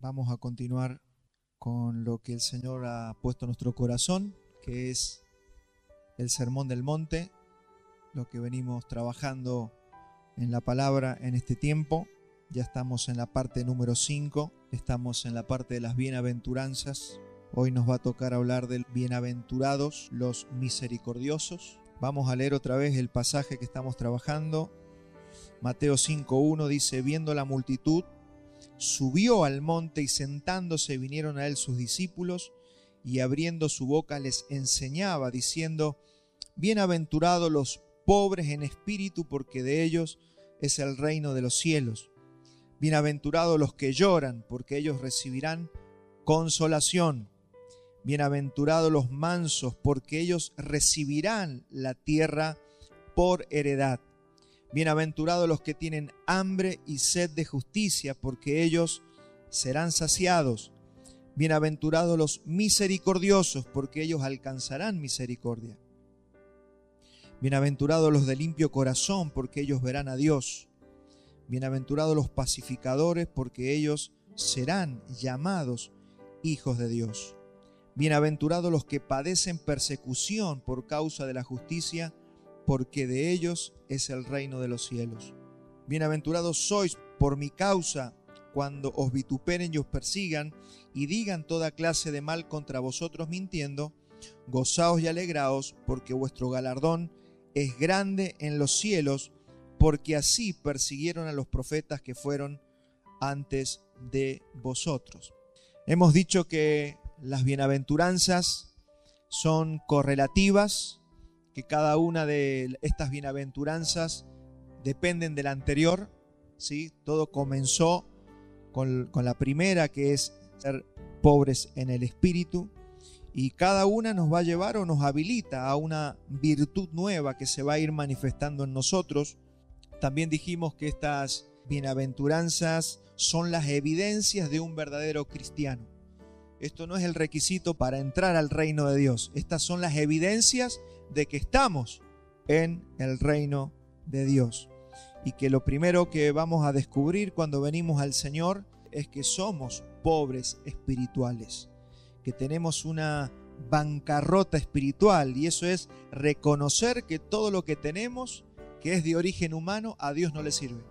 Vamos a continuar con lo que el Señor ha puesto en nuestro corazón, que es el Sermón del Monte, lo que venimos trabajando en la palabra en este tiempo. Ya estamos en la parte número 5, estamos en la parte de las bienaventuranzas. Hoy nos va a tocar hablar de bienaventurados los misericordiosos. Vamos a leer otra vez el pasaje que estamos trabajando. Mateo 5:1 dice: viendo la multitud, subió al monte y sentándose vinieron a él sus discípulos, y abriendo su boca les enseñaba, diciendo: bienaventurados los pobres en espíritu, porque de ellos es el reino de los cielos. Bienaventurados los que lloran, porque ellos recibirán consolación. Bienaventurados los mansos, porque ellos recibirán la tierra por heredad. Bienaventurados los que tienen hambre y sed de justicia, porque ellos serán saciados. Bienaventurados los misericordiosos, porque ellos alcanzarán misericordia. Bienaventurados los de limpio corazón, porque ellos verán a Dios. Bienaventurados los pacificadores, porque ellos serán llamados hijos de Dios. Bienaventurados los que padecen persecución por causa de la justicia, porque de ellos es el reino de los cielos. Bienaventurados sois por mi causa cuando os vituperen y os persigan y digan toda clase de mal contra vosotros mintiendo. Gozaos y alegraos, porque vuestro galardón es grande en los cielos, porque así persiguieron a los profetas que fueron antes de vosotros. Hemos dicho que las bienaventuranzas son correlativas, que cada una de estas bienaventuranzas dependen de la anterior, ¿sí? Todo comenzó con la primera, que es ser pobres en el espíritu, y cada una nos va a llevar o nos habilita a una virtud nueva que se va a ir manifestando en nosotros. También dijimos que estas bienaventuranzas son las evidencias de un verdadero cristiano. Esto no es el requisito para entrar al reino de Dios. Estas son las evidencias de que estamos en el reino de Dios. Y que lo primero que vamos a descubrir cuando venimos al Señor es que somos pobres espirituales, que tenemos una bancarrota espiritual, y eso es reconocer que todo lo que tenemos, que es de origen humano, a Dios no le sirve.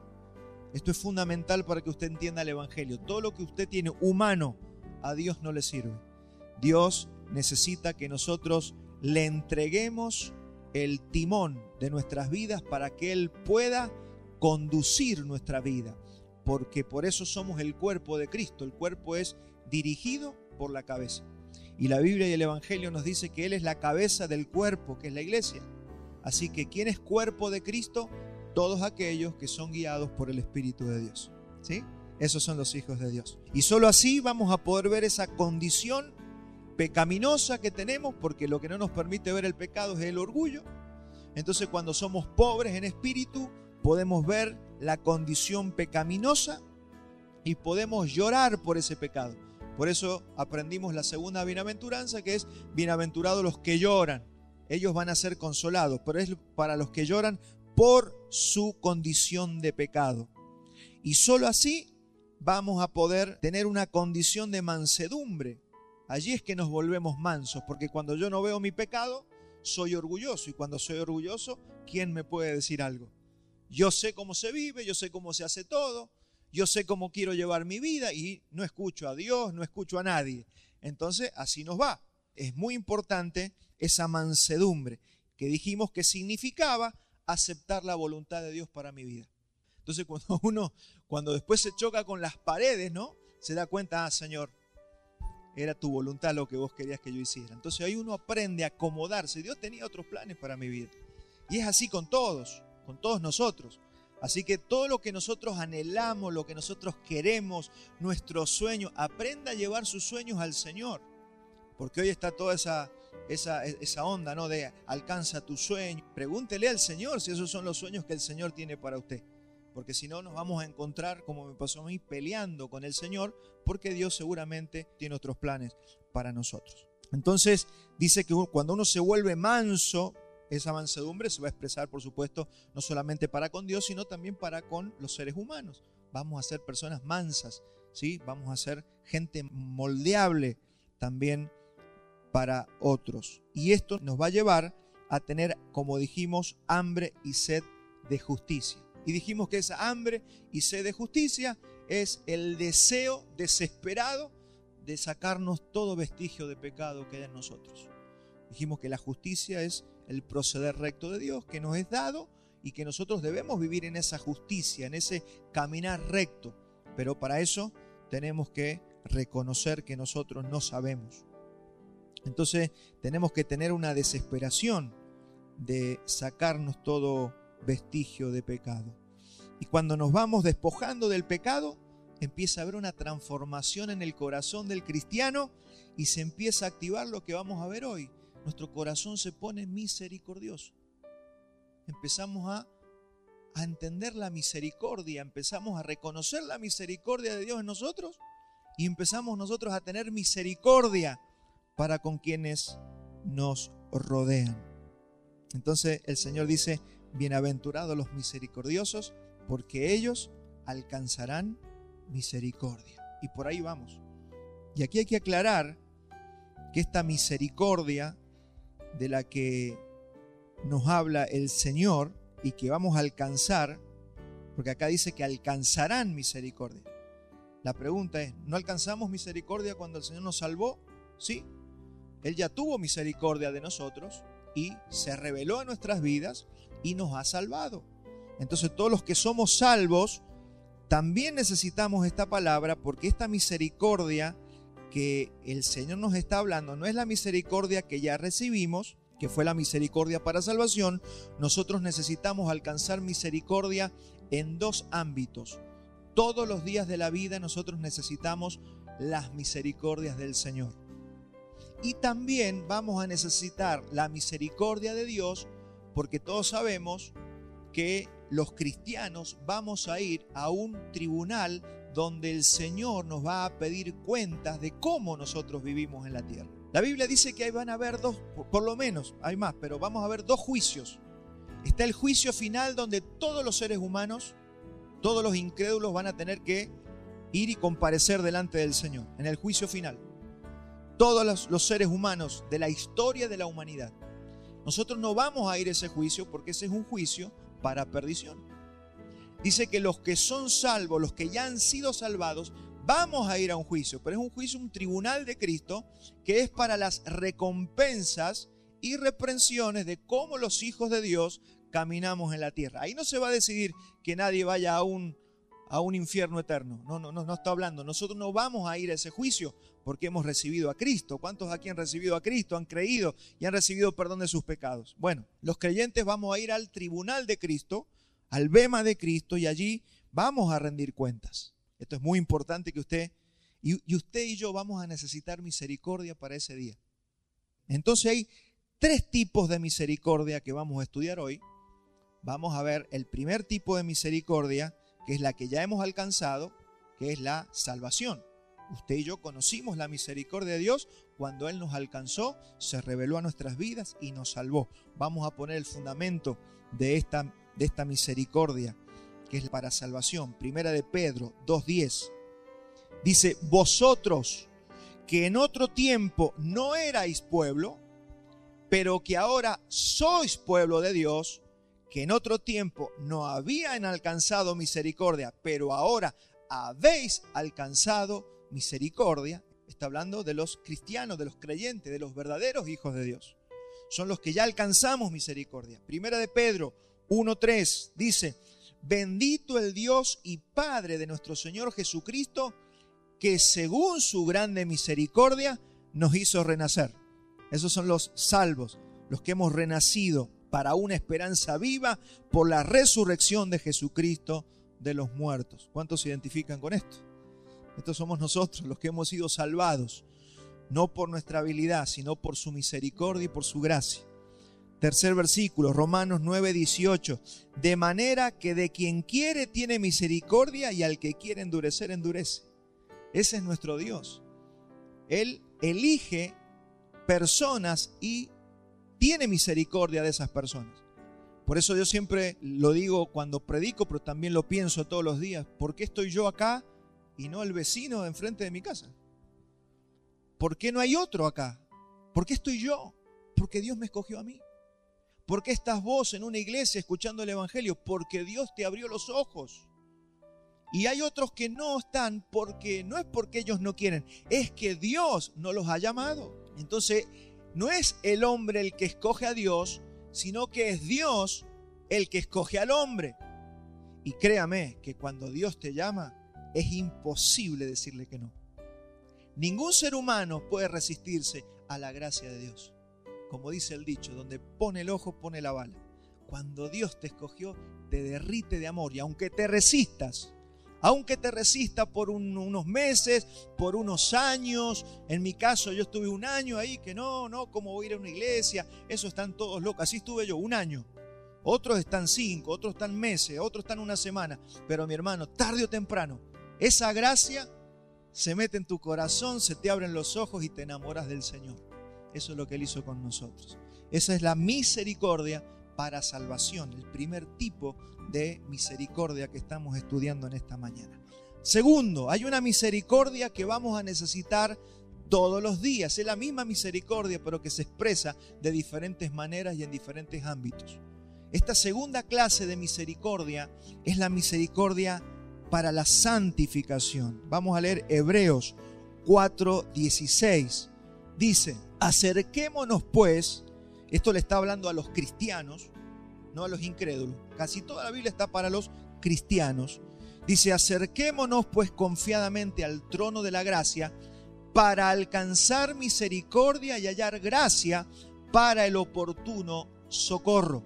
Esto es fundamental para que usted entienda el Evangelio. Todo lo que usted tiene humano, a Dios no le sirve. Dios necesita que nosotros le entreguemos el timón de nuestras vidas para que Él pueda conducir nuestra vida, porque por eso somos el cuerpo de Cristo. El cuerpo es dirigido por la cabeza, y la Biblia y el Evangelio nos dice que Él es la cabeza del cuerpo, que es la iglesia. Así que ¿quién es cuerpo de Cristo? Todos aquellos que son guiados por el Espíritu de Dios, ¿sí? Esos son los hijos de Dios. Y solo así vamos a poder ver esa condición pecaminosa que tenemos, porque lo que no nos permite ver el pecado es el orgullo. Entonces, cuando somos pobres en espíritu, podemos ver la condición pecaminosa y podemos llorar por ese pecado. Por eso aprendimos la segunda bienaventuranza, que es bienaventurados los que lloran. Ellos van a ser consolados, pero es para los que lloran por su condición de pecado. Y solo así vamos a poder tener una condición de mansedumbre. Allí es que nos volvemos mansos, porque cuando yo no veo mi pecado, soy orgulloso, y cuando soy orgulloso, ¿quién me puede decir algo? Yo sé cómo se vive, yo sé cómo se hace todo, yo sé cómo quiero llevar mi vida, y no escucho a Dios, no escucho a nadie. Entonces, así nos va. Es muy importante esa mansedumbre, que dijimos que significaba aceptar la voluntad de Dios para mi vida. Entonces, cuando después se choca con las paredes, ¿no? Se da cuenta: Señor, era tu voluntad lo que vos querías que yo hiciera. Entonces ahí uno aprende a acomodarse. Dios tenía otros planes para mi vida. Y es así con todos nosotros. Así que todo lo que nosotros anhelamos, lo que nosotros queremos, nuestros sueños, aprenda a llevar sus sueños al Señor. Porque hoy está toda esa onda, ¿no? De alcanza tu sueño. Pregúntele al Señor si esos son los sueños que el Señor tiene para usted. Porque si no, nos vamos a encontrar, como me pasó a mí, peleando con el Señor, porque Dios seguramente tiene otros planes para nosotros. Entonces, dice que cuando uno se vuelve manso, esa mansedumbre se va a expresar, por supuesto, no solamente para con Dios, sino también para con los seres humanos. Vamos a ser personas mansas, ¿sí? Vamos a ser gente moldeable también para otros. Y esto nos va a llevar a tener, como dijimos, hambre y sed de justicia. Y dijimos que esa hambre y sed de justicia es el deseo desesperado de sacarnos todo vestigio de pecado que hay en nosotros. Dijimos que la justicia es el proceder recto de Dios que nos es dado y que nosotros debemos vivir en esa justicia, en ese caminar recto. Pero para eso tenemos que reconocer que nosotros no sabemos. Entonces tenemos que tener una desesperación de sacarnos todo vestigio de pecado. Y cuando nos vamos despojando del pecado, empieza a haber una transformación en el corazón del cristiano y se empieza a activar lo que vamos a ver hoy. Nuestro corazón se pone misericordioso. Empezamos a entender la misericordia, empezamos a reconocer la misericordia de Dios en nosotros y empezamos nosotros a tener misericordia para con quienes nos rodean. Entonces el Señor dice, bienaventurados los misericordiosos, porque ellos alcanzarán misericordia. Y por ahí vamos. Y aquí hay que aclarar que esta misericordia de la que nos habla el Señor y que vamos a alcanzar, porque acá dice que alcanzarán misericordia. La pregunta es, ¿no alcanzamos misericordia cuando el Señor nos salvó? Sí, Él ya tuvo misericordia de nosotros y se reveló a nuestras vidas y nos ha salvado. Entonces todos los que somos salvos también necesitamos esta palabra, porque esta misericordia que el Señor nos está hablando no es la misericordia que ya recibimos, que fue la misericordia para salvación. Nosotros necesitamos alcanzar misericordia en dos ámbitos. Todos los días de la vida nosotros necesitamos las misericordias del Señor. Y también vamos a necesitar la misericordia de Dios, porque todos sabemos que los cristianos vamos a ir a un tribunal donde el Señor nos va a pedir cuentas de cómo nosotros vivimos en la tierra. La Biblia dice que ahí van a haber dos, por lo menos, hay más, pero vamos a ver dos juicios. Está el juicio final donde todos los seres humanos, todos los incrédulos van a tener que ir y comparecer delante del Señor, en el juicio final. Todos los seres humanos de la historia de la humanidad. Nosotros no vamos a ir a ese juicio porque ese es un juicio para perdición. Dice que los que son salvos, los que ya han sido salvados, vamos a ir a un juicio, pero es un juicio, un tribunal de Cristo, que es para las recompensas y reprensiones de cómo los hijos de Dios caminamos en la tierra. Ahí no se va a decidir que nadie vaya a un infierno eterno. No está hablando. Nosotros no vamos a ir a ese juicio porque hemos recibido a Cristo. ¿Cuántos aquí han recibido a Cristo, han creído y han recibido perdón de sus pecados? Bueno, los creyentes vamos a ir al tribunal de Cristo, al bema de Cristo, y allí vamos a rendir cuentas. Esto es muy importante, que usted y yo vamos a necesitar misericordia para ese día. Entonces hay tres tipos de misericordia que vamos a estudiar hoy. Vamos a ver el primer tipo de misericordia, que es la que ya hemos alcanzado, que es la salvación. Usted y yo conocimos la misericordia de Dios cuando Él nos alcanzó, se reveló a nuestras vidas y nos salvó. Vamos a poner el fundamento de esta misericordia, que es para salvación. Primera de Pedro 2:10. Dice, vosotros que en otro tiempo no erais pueblo, pero que ahora sois pueblo de Dios, que en otro tiempo no habían alcanzado misericordia, pero ahora habéis alcanzado misericordia. Está hablando de los cristianos, de los creyentes, de los verdaderos hijos de Dios. Son los que ya alcanzamos misericordia. Primera de Pedro 1:3 dice, bendito el Dios y Padre de nuestro Señor Jesucristo, que según su grande misericordia nos hizo renacer. Esos son los salvos, los que hemos renacido para una esperanza viva por la resurrección de Jesucristo de los muertos. ¿Cuántos se identifican con esto? Estos somos nosotros, los que hemos sido salvados, no por nuestra habilidad, sino por su misericordia y por su gracia. Tercer versículo, Romanos 9:18. De manera que de quien quiere tiene misericordia y al que quiere endurecer, endurece. Ese es nuestro Dios. Él elige personas y tiene misericordia de esas personas. Por eso yo siempre lo digo cuando predico, pero también lo pienso todos los días. ¿Por qué estoy yo acá y no el vecino de enfrente de mi casa? ¿Por qué no hay otro acá? ¿Por qué estoy yo? Porque Dios me escogió a mí. ¿Por qué estás vos en una iglesia escuchando el evangelio? Porque Dios te abrió los ojos. Y hay otros que no están porque no es porque ellos no quieren, es que Dios no los ha llamado. Entonces, no es el hombre el que escoge a Dios, sino que es Dios el que escoge al hombre. Y créame que cuando Dios te llama, es imposible decirle que no. Ningún ser humano puede resistirse a la gracia de Dios. Como dice el dicho, donde pone el ojo, pone la bala. Cuando Dios te escogió, te derrite de amor. Y aunque te resistas por unos meses, por unos años, en mi caso yo estuve un año ahí que no, ¿cómo voy a ir a una iglesia? Eso están todos locos. Así estuve yo, un año. Otros están 5, otros están meses, otros están una semana. Pero mi hermano, tarde o temprano, esa gracia se mete en tu corazón, se te abren los ojos y te enamoras del Señor. Eso es lo que Él hizo con nosotros. Esa es la misericordia para salvación, el primer tipo de misericordia que estamos estudiando en esta mañana. Segundo, hay una misericordia que vamos a necesitar todos los días. Es la misma misericordia, pero que se expresa de diferentes maneras y en diferentes ámbitos. Esta segunda clase de misericordia es la misericordia para la santificación. Vamos a leer Hebreos 4:16. Dice: acerquémonos pues, esto le está hablando a los cristianos, no a los incrédulos. Casi toda la Biblia está para los cristianos. Dice: acerquémonos pues confiadamente al trono de la gracia para alcanzar misericordia y hallar gracia para el oportuno socorro.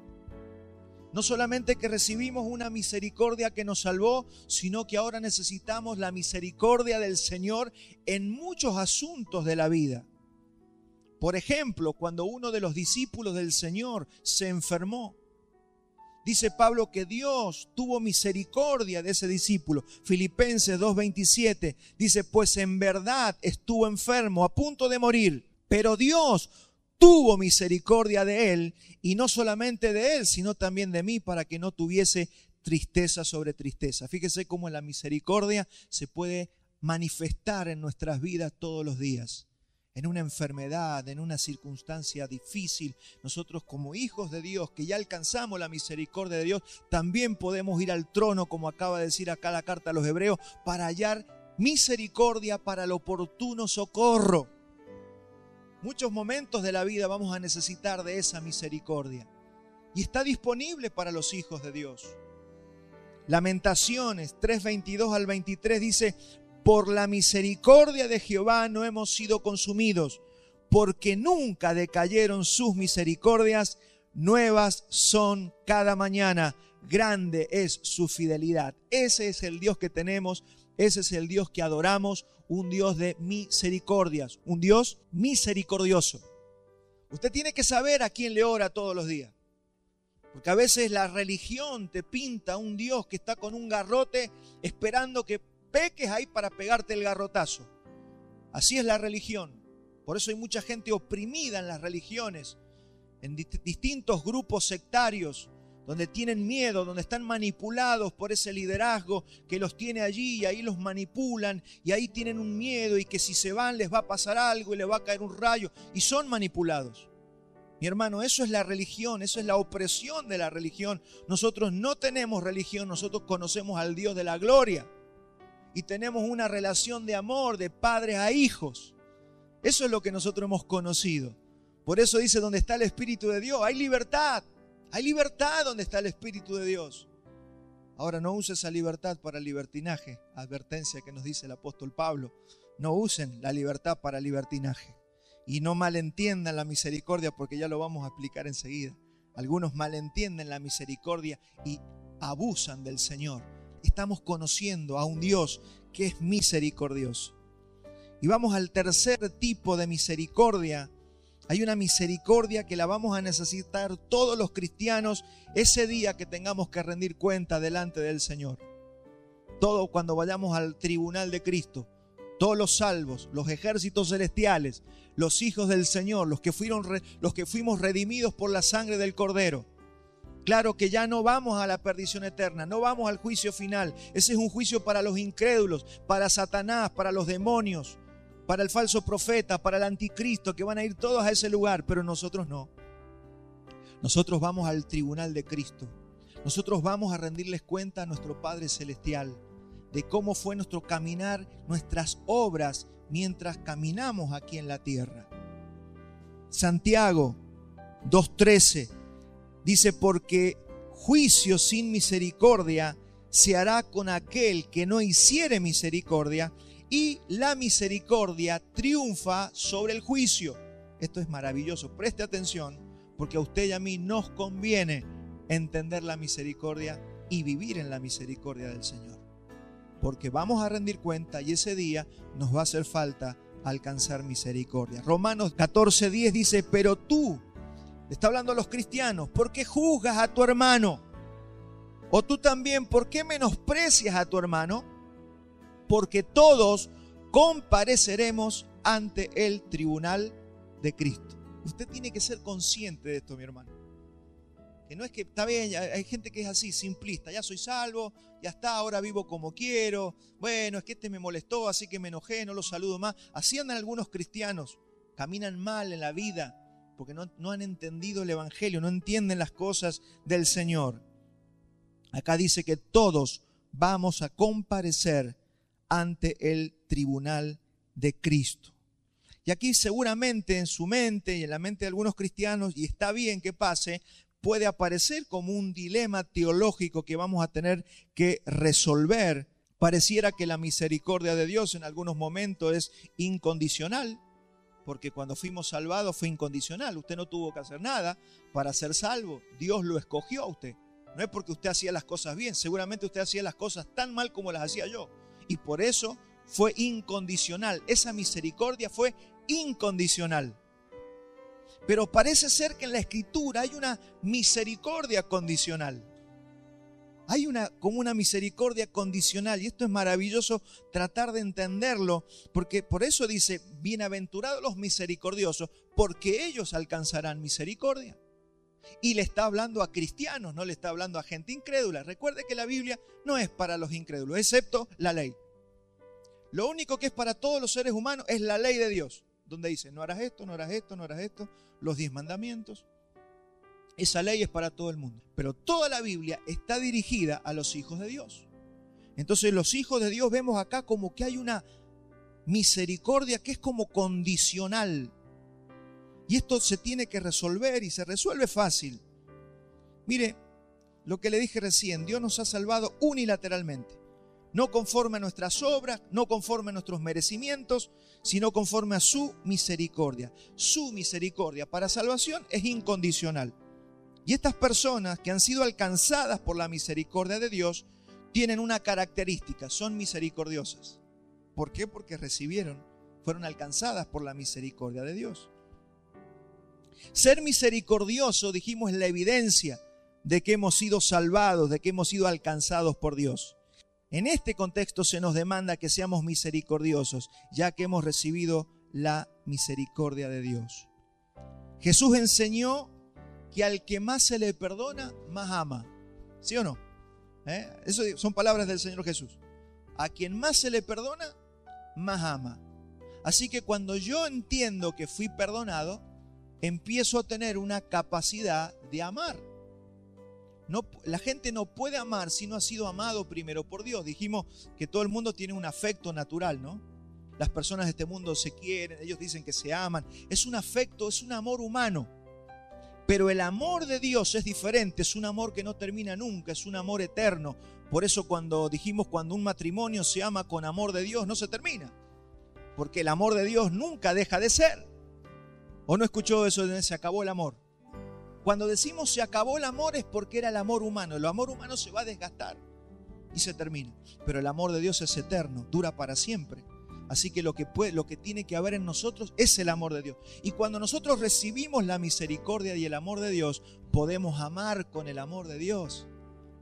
No solamente que recibimos una misericordia que nos salvó, sino que ahora necesitamos la misericordia del Señor en muchos asuntos de la vida. Por ejemplo, cuando uno de los discípulos del Señor se enfermó, dice Pablo que Dios tuvo misericordia de ese discípulo. Filipenses 2:27 dice: pues en verdad estuvo enfermo, a punto de morir, pero Dios tuvo misericordia de él, y no solamente de él, sino también de mí, para que no tuviese tristeza sobre tristeza. Fíjese cómo la misericordia se puede manifestar en nuestras vidas todos los días. En una enfermedad, en una circunstancia difícil, nosotros como hijos de Dios, que ya alcanzamos la misericordia de Dios, también podemos ir al trono, como acaba de decir acá la carta a los Hebreos, para hallar misericordia para el oportuno socorro. Muchos momentos de la vida vamos a necesitar de esa misericordia, y está disponible para los hijos de Dios. Lamentaciones 3:22 al 23 dice: por la misericordia de Jehová no hemos sido consumidos, porque nunca decayeron sus misericordias, nuevas son cada mañana, grande es su fidelidad. Ese es el Dios que tenemos, ese es el Dios que adoramos, un Dios de misericordias, un Dios misericordioso. Usted tiene que saber a quién le ora todos los días, porque a veces la religión te pinta un Dios que está con un garrote esperando que peques ahí para pegarte el garrotazo. Así es la religión. Por eso hay mucha gente oprimida en las religiones, en distintos grupos sectarios, donde tienen miedo, donde están manipulados por ese liderazgo que los tiene allí, y ahí los manipulan, y ahí tienen un miedo, y que si se van les va a pasar algo y les va a caer un rayo, y son manipulados. Mi hermano, eso es la religión, eso es la opresión de la religión. Nosotros no tenemos religión, nosotros conocemos al Dios de la gloria, y tenemos una relación de amor de padres a hijos. Eso es lo que nosotros hemos conocido. Por eso dice: donde está el Espíritu de Dios, hay libertad. Hay libertad donde está el Espíritu de Dios. Ahora, no use esa libertad para el libertinaje. Advertencia que nos dice el apóstol Pablo. No usen la libertad para el libertinaje. Y no malentiendan la misericordia, porque ya lo vamos a explicar enseguida. Algunos malentienden la misericordia y abusan del Señor. Estamos conociendo a un Dios que es misericordioso. Y vamos al tercer tipo de misericordia. Hay una misericordia que la vamos a necesitar todos los cristianos ese día que tengamos que rendir cuenta delante del Señor. Todo cuando vayamos al tribunal de Cristo, todos los salvos, los ejércitos celestiales, los hijos del Señor, los que fuimos redimidos por la sangre del Cordero. Claro que ya no vamos a la perdición eterna, no vamos al juicio final. Ese es un juicio para los incrédulos, para Satanás, para los demonios, para el falso profeta, para el anticristo, que van a ir todos a ese lugar, pero nosotros no. Nosotros vamos al tribunal de Cristo. Nosotros vamos a rendirles cuenta a nuestro Padre Celestial de cómo fue nuestro caminar, nuestras obras mientras caminamos aquí en la tierra. Santiago 2:13 dice: porque juicio sin misericordia se hará con aquel que no hiciere misericordia, y la misericordia triunfa sobre el juicio. Esto es maravilloso. Preste atención, porque a usted y a mí nos conviene entender la misericordia y vivir en la misericordia del Señor. Porque vamos a rendir cuenta y ese día nos va a hacer falta alcanzar misericordia. Romanos 14:10 dice: pero tú, le está hablando a los cristianos, ¿por qué juzgas a tu hermano? O tú también, ¿por qué menosprecias a tu hermano? Porque todos compareceremos ante el tribunal de Cristo. Usted tiene que ser consciente de esto, mi hermano. Que no es que, está bien, hay gente que es así, simplista. Ya soy salvo, ya está, ahora vivo como quiero. Bueno, es que este me molestó, así que me enojé, no lo saludo más. Así andan algunos cristianos. Caminan mal en la vida porque no han entendido el evangelio, no entienden las cosas del Señor. Acá dice que todos vamos a comparecer ante el tribunal de Cristo. Y aquí seguramente en su mente y en la mente de algunos cristianos, y está bien que pase, puede aparecer como un dilema teológico que vamos a tener que resolver. Pareciera que la misericordia de Dios en algunos momentos es incondicional, porque cuando fuimos salvados fue incondicional. Usted no tuvo que hacer nada para ser salvo. Dios lo escogió a usted. No es porque usted hacía las cosas bien. Seguramente usted hacía las cosas tan mal como las hacía yo. Y por eso fue incondicional. Esa misericordia fue incondicional. Pero parece ser que en la Escritura hay una misericordia condicional. Hay como una misericordia condicional, y esto es maravilloso tratar de entenderlo, porque por eso dice: bienaventurados los misericordiosos, porque ellos alcanzarán misericordia. Y le está hablando a cristianos, no le está hablando a gente incrédula. Recuerde que la Biblia no es para los incrédulos, excepto la ley. Lo único que es para todos los seres humanos es la ley de Dios, donde dice: no harás esto, no harás esto, no harás esto, los 10 mandamientos. Esa ley es para todo el mundo. Pero toda la Biblia está dirigida a los hijos de Dios. Entonces los hijos de Dios vemos acá como que hay una misericordia que es como condicional. Y esto se tiene que resolver y se resuelve fácil. Mire, lo que le dije recién, Dios nos ha salvado unilateralmente. No conforme a nuestras obras, no conforme a nuestros merecimientos, sino conforme a su misericordia. Su misericordia para salvación es incondicional. Y estas personas que han sido alcanzadas por la misericordia de Dios tienen una característica: son misericordiosas. ¿Por qué? Porque fueron alcanzadas por la misericordia de Dios. Ser misericordioso, dijimos, es la evidencia de que hemos sido salvados, de que hemos sido alcanzados por Dios. En este contexto se nos demanda que seamos misericordiosos, ya que hemos recibido la misericordia de Dios. Jesús enseñó que al que más se le perdona, más ama. ¿Sí o no? Eso son palabras del Señor Jesús. A quien más se le perdona, más ama. Así que cuando yo entiendo que fui perdonado, empiezo a tener una capacidad de amar. La gente no puede amar si no ha sido amado primero por Dios. Dijimos que todo el mundo tiene un afecto natural, ¿no? Las personas de este mundo se quieren, ellos dicen que se aman. Es un afecto, es un amor humano. Pero el amor de Dios es diferente, es un amor que no termina nunca, es un amor eterno. Por eso cuando un matrimonio se ama con amor de Dios, no se termina. Porque el amor de Dios nunca deja de ser. ¿O no escuchó eso de se acabó el amor? Cuando decimos se acabó el amor es porque era el amor humano. El amor humano se va a desgastar y se termina. Pero el amor de Dios es eterno, dura para siempre. Así que lo que tiene que haber en nosotros es el amor de Dios. Y cuando nosotros recibimos la misericordia y el amor de Dios, podemos amar con el amor de Dios.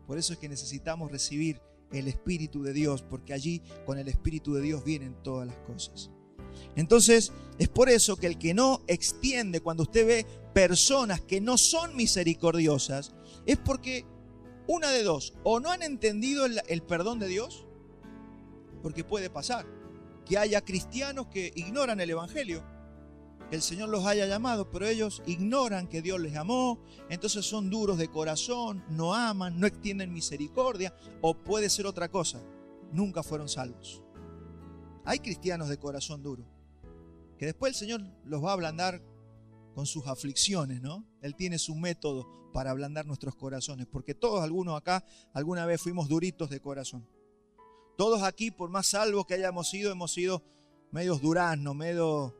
Por eso es que necesitamos recibir el Espíritu de Dios, porque allí con el Espíritu de Dios vienen todas las cosas. Entonces, es por eso que el que no extiende, cuando usted ve personas que no son misericordiosas, es porque una de dos, o no han entendido el perdón de Dios, porque puede pasar que haya cristianos que ignoran el evangelio, que el Señor los haya llamado, pero ellos ignoran que Dios les llamó, entonces son duros de corazón, no aman, no extienden misericordia, o puede ser otra cosa, nunca fueron salvos. Hay cristianos de corazón duro, que después el Señor los va a ablandar con sus aflicciones, ¿no? Él tiene su método para ablandar nuestros corazones, porque todos, algunos acá, alguna vez fuimos duritos de corazón. Todos aquí, por más salvos que hemos sido medios duraznos, medios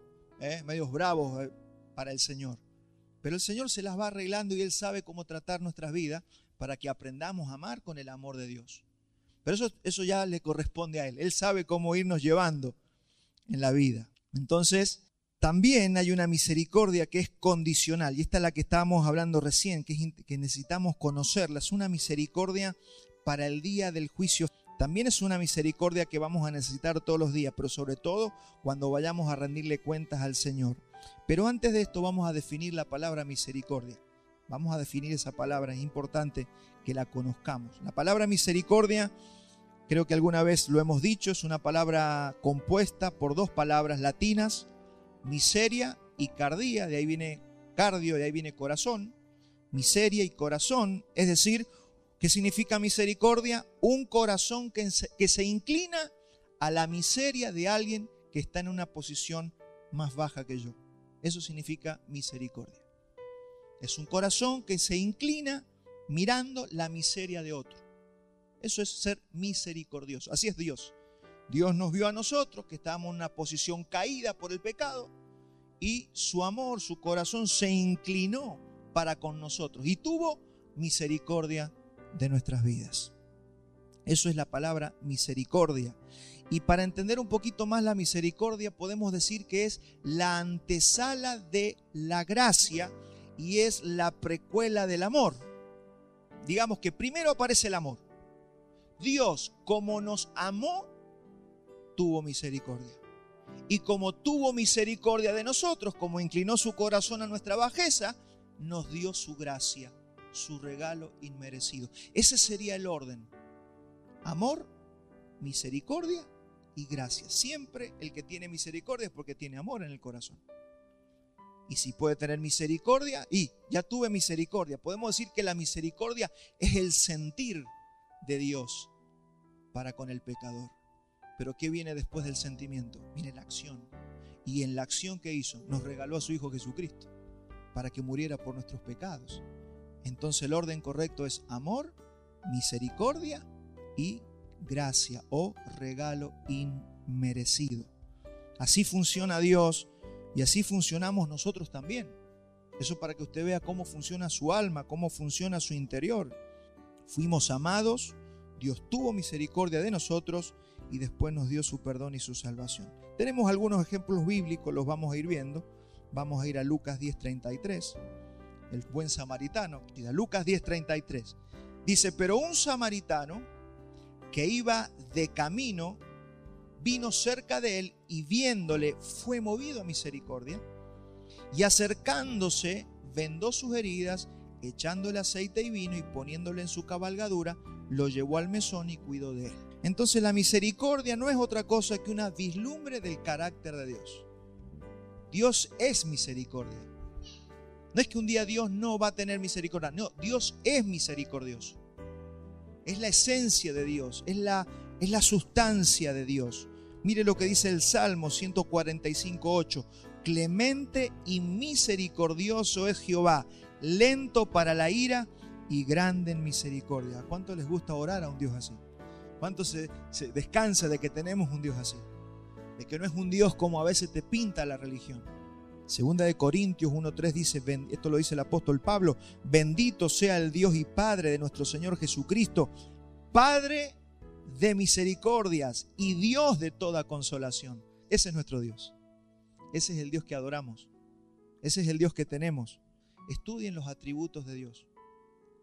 bravos para el Señor. Pero el Señor se las va arreglando y Él sabe cómo tratar nuestras vidas para que aprendamos a amar con el amor de Dios. Pero eso ya le corresponde a Él. Él sabe cómo irnos llevando en la vida. Entonces, también hay una misericordia que es condicional. Y esta es la que estábamos hablando recién, que necesitamos conocerla. Es una misericordia para el día del juicio. También es una misericordia que vamos a necesitar todos los días, pero sobre todo cuando vayamos a rendirle cuentas al Señor. Pero antes de esto vamos a definir la palabra misericordia. Vamos a definir esa palabra, es importante que la conozcamos. La palabra misericordia, creo que alguna vez lo hemos dicho, es una palabra compuesta por dos palabras latinas, miseria y cardía, de ahí viene cardio, de ahí viene corazón. Miseria y corazón, es decir, ¿qué significa misericordia? Un corazón que se inclina a la miseria de alguien que está en una posición más baja que yo. Eso significa misericordia. Es un corazón que se inclina mirando la miseria de otro. Eso es ser misericordioso. Así es Dios. Dios nos vio a nosotros que estábamos en una posición caída por el pecado y su amor, su corazón se inclinó para con nosotros y tuvo misericordia de nuestras vidas. Eso es la palabra misericordia. Y para entender un poquito más la misericordia, podemos decir que es la antesala de la gracia y es la precuela del amor. Digamos que primero aparece el amor. Dios, como nos amó, tuvo misericordia. Y como tuvo misericordia de nosotros, como inclinó su corazón a nuestra bajeza, nos dio su gracia, su regalo inmerecido. Ese sería el orden. Amor, misericordia y gracia. Siempre el que tiene misericordia es porque tiene amor en el corazón. Y si puede tener misericordia, y ya tuve misericordia. Podemos decir que la misericordia es el sentir de Dios para con el pecador. Pero ¿qué viene después del sentimiento? Viene la acción. Y en la acción que hizo, nos regaló a su Hijo Jesucristo para que muriera por nuestros pecados. Entonces el orden correcto es amor, misericordia y gracia o regalo inmerecido. Así funciona Dios y así funcionamos nosotros también. Eso para que usted vea cómo funciona su alma, cómo funciona su interior. Fuimos amados, Dios tuvo misericordia de nosotros y después nos dio su perdón y su salvación. Tenemos algunos ejemplos bíblicos, los vamos a ir viendo. Vamos a ir a Lucas 10:33, el buen samaritano. Lucas 10:33 dice: pero un samaritano que iba de camino vino cerca de él y viéndole fue movido a misericordia y acercándose vendó sus heridas, echándole aceite y vino y poniéndole en su cabalgadura, lo llevó al mesón y cuidó de él. Entonces la misericordia no es otra cosa que una vislumbre del carácter de Dios. Dios es misericordia. No es que un día Dios no va a tener misericordia. No, Dios es misericordioso. Es la esencia de Dios, es la sustancia de Dios. Mire lo que dice el Salmo 145:8. Clemente y misericordioso es Jehová, lento para la ira y grande en misericordia. ¿A cuánto les gusta orar a un Dios así? ¿Cuánto se descansa de que tenemos un Dios así? De que no es un Dios como a veces te pinta la religión. Segunda de Corintios 1:3 dice, esto lo dice el apóstol Pablo: bendito sea el Dios y Padre de nuestro Señor Jesucristo, Padre de misericordias y Dios de toda consolación. Ese es nuestro Dios. Ese es el Dios que adoramos. Ese es el Dios que tenemos. Estudien los atributos de Dios.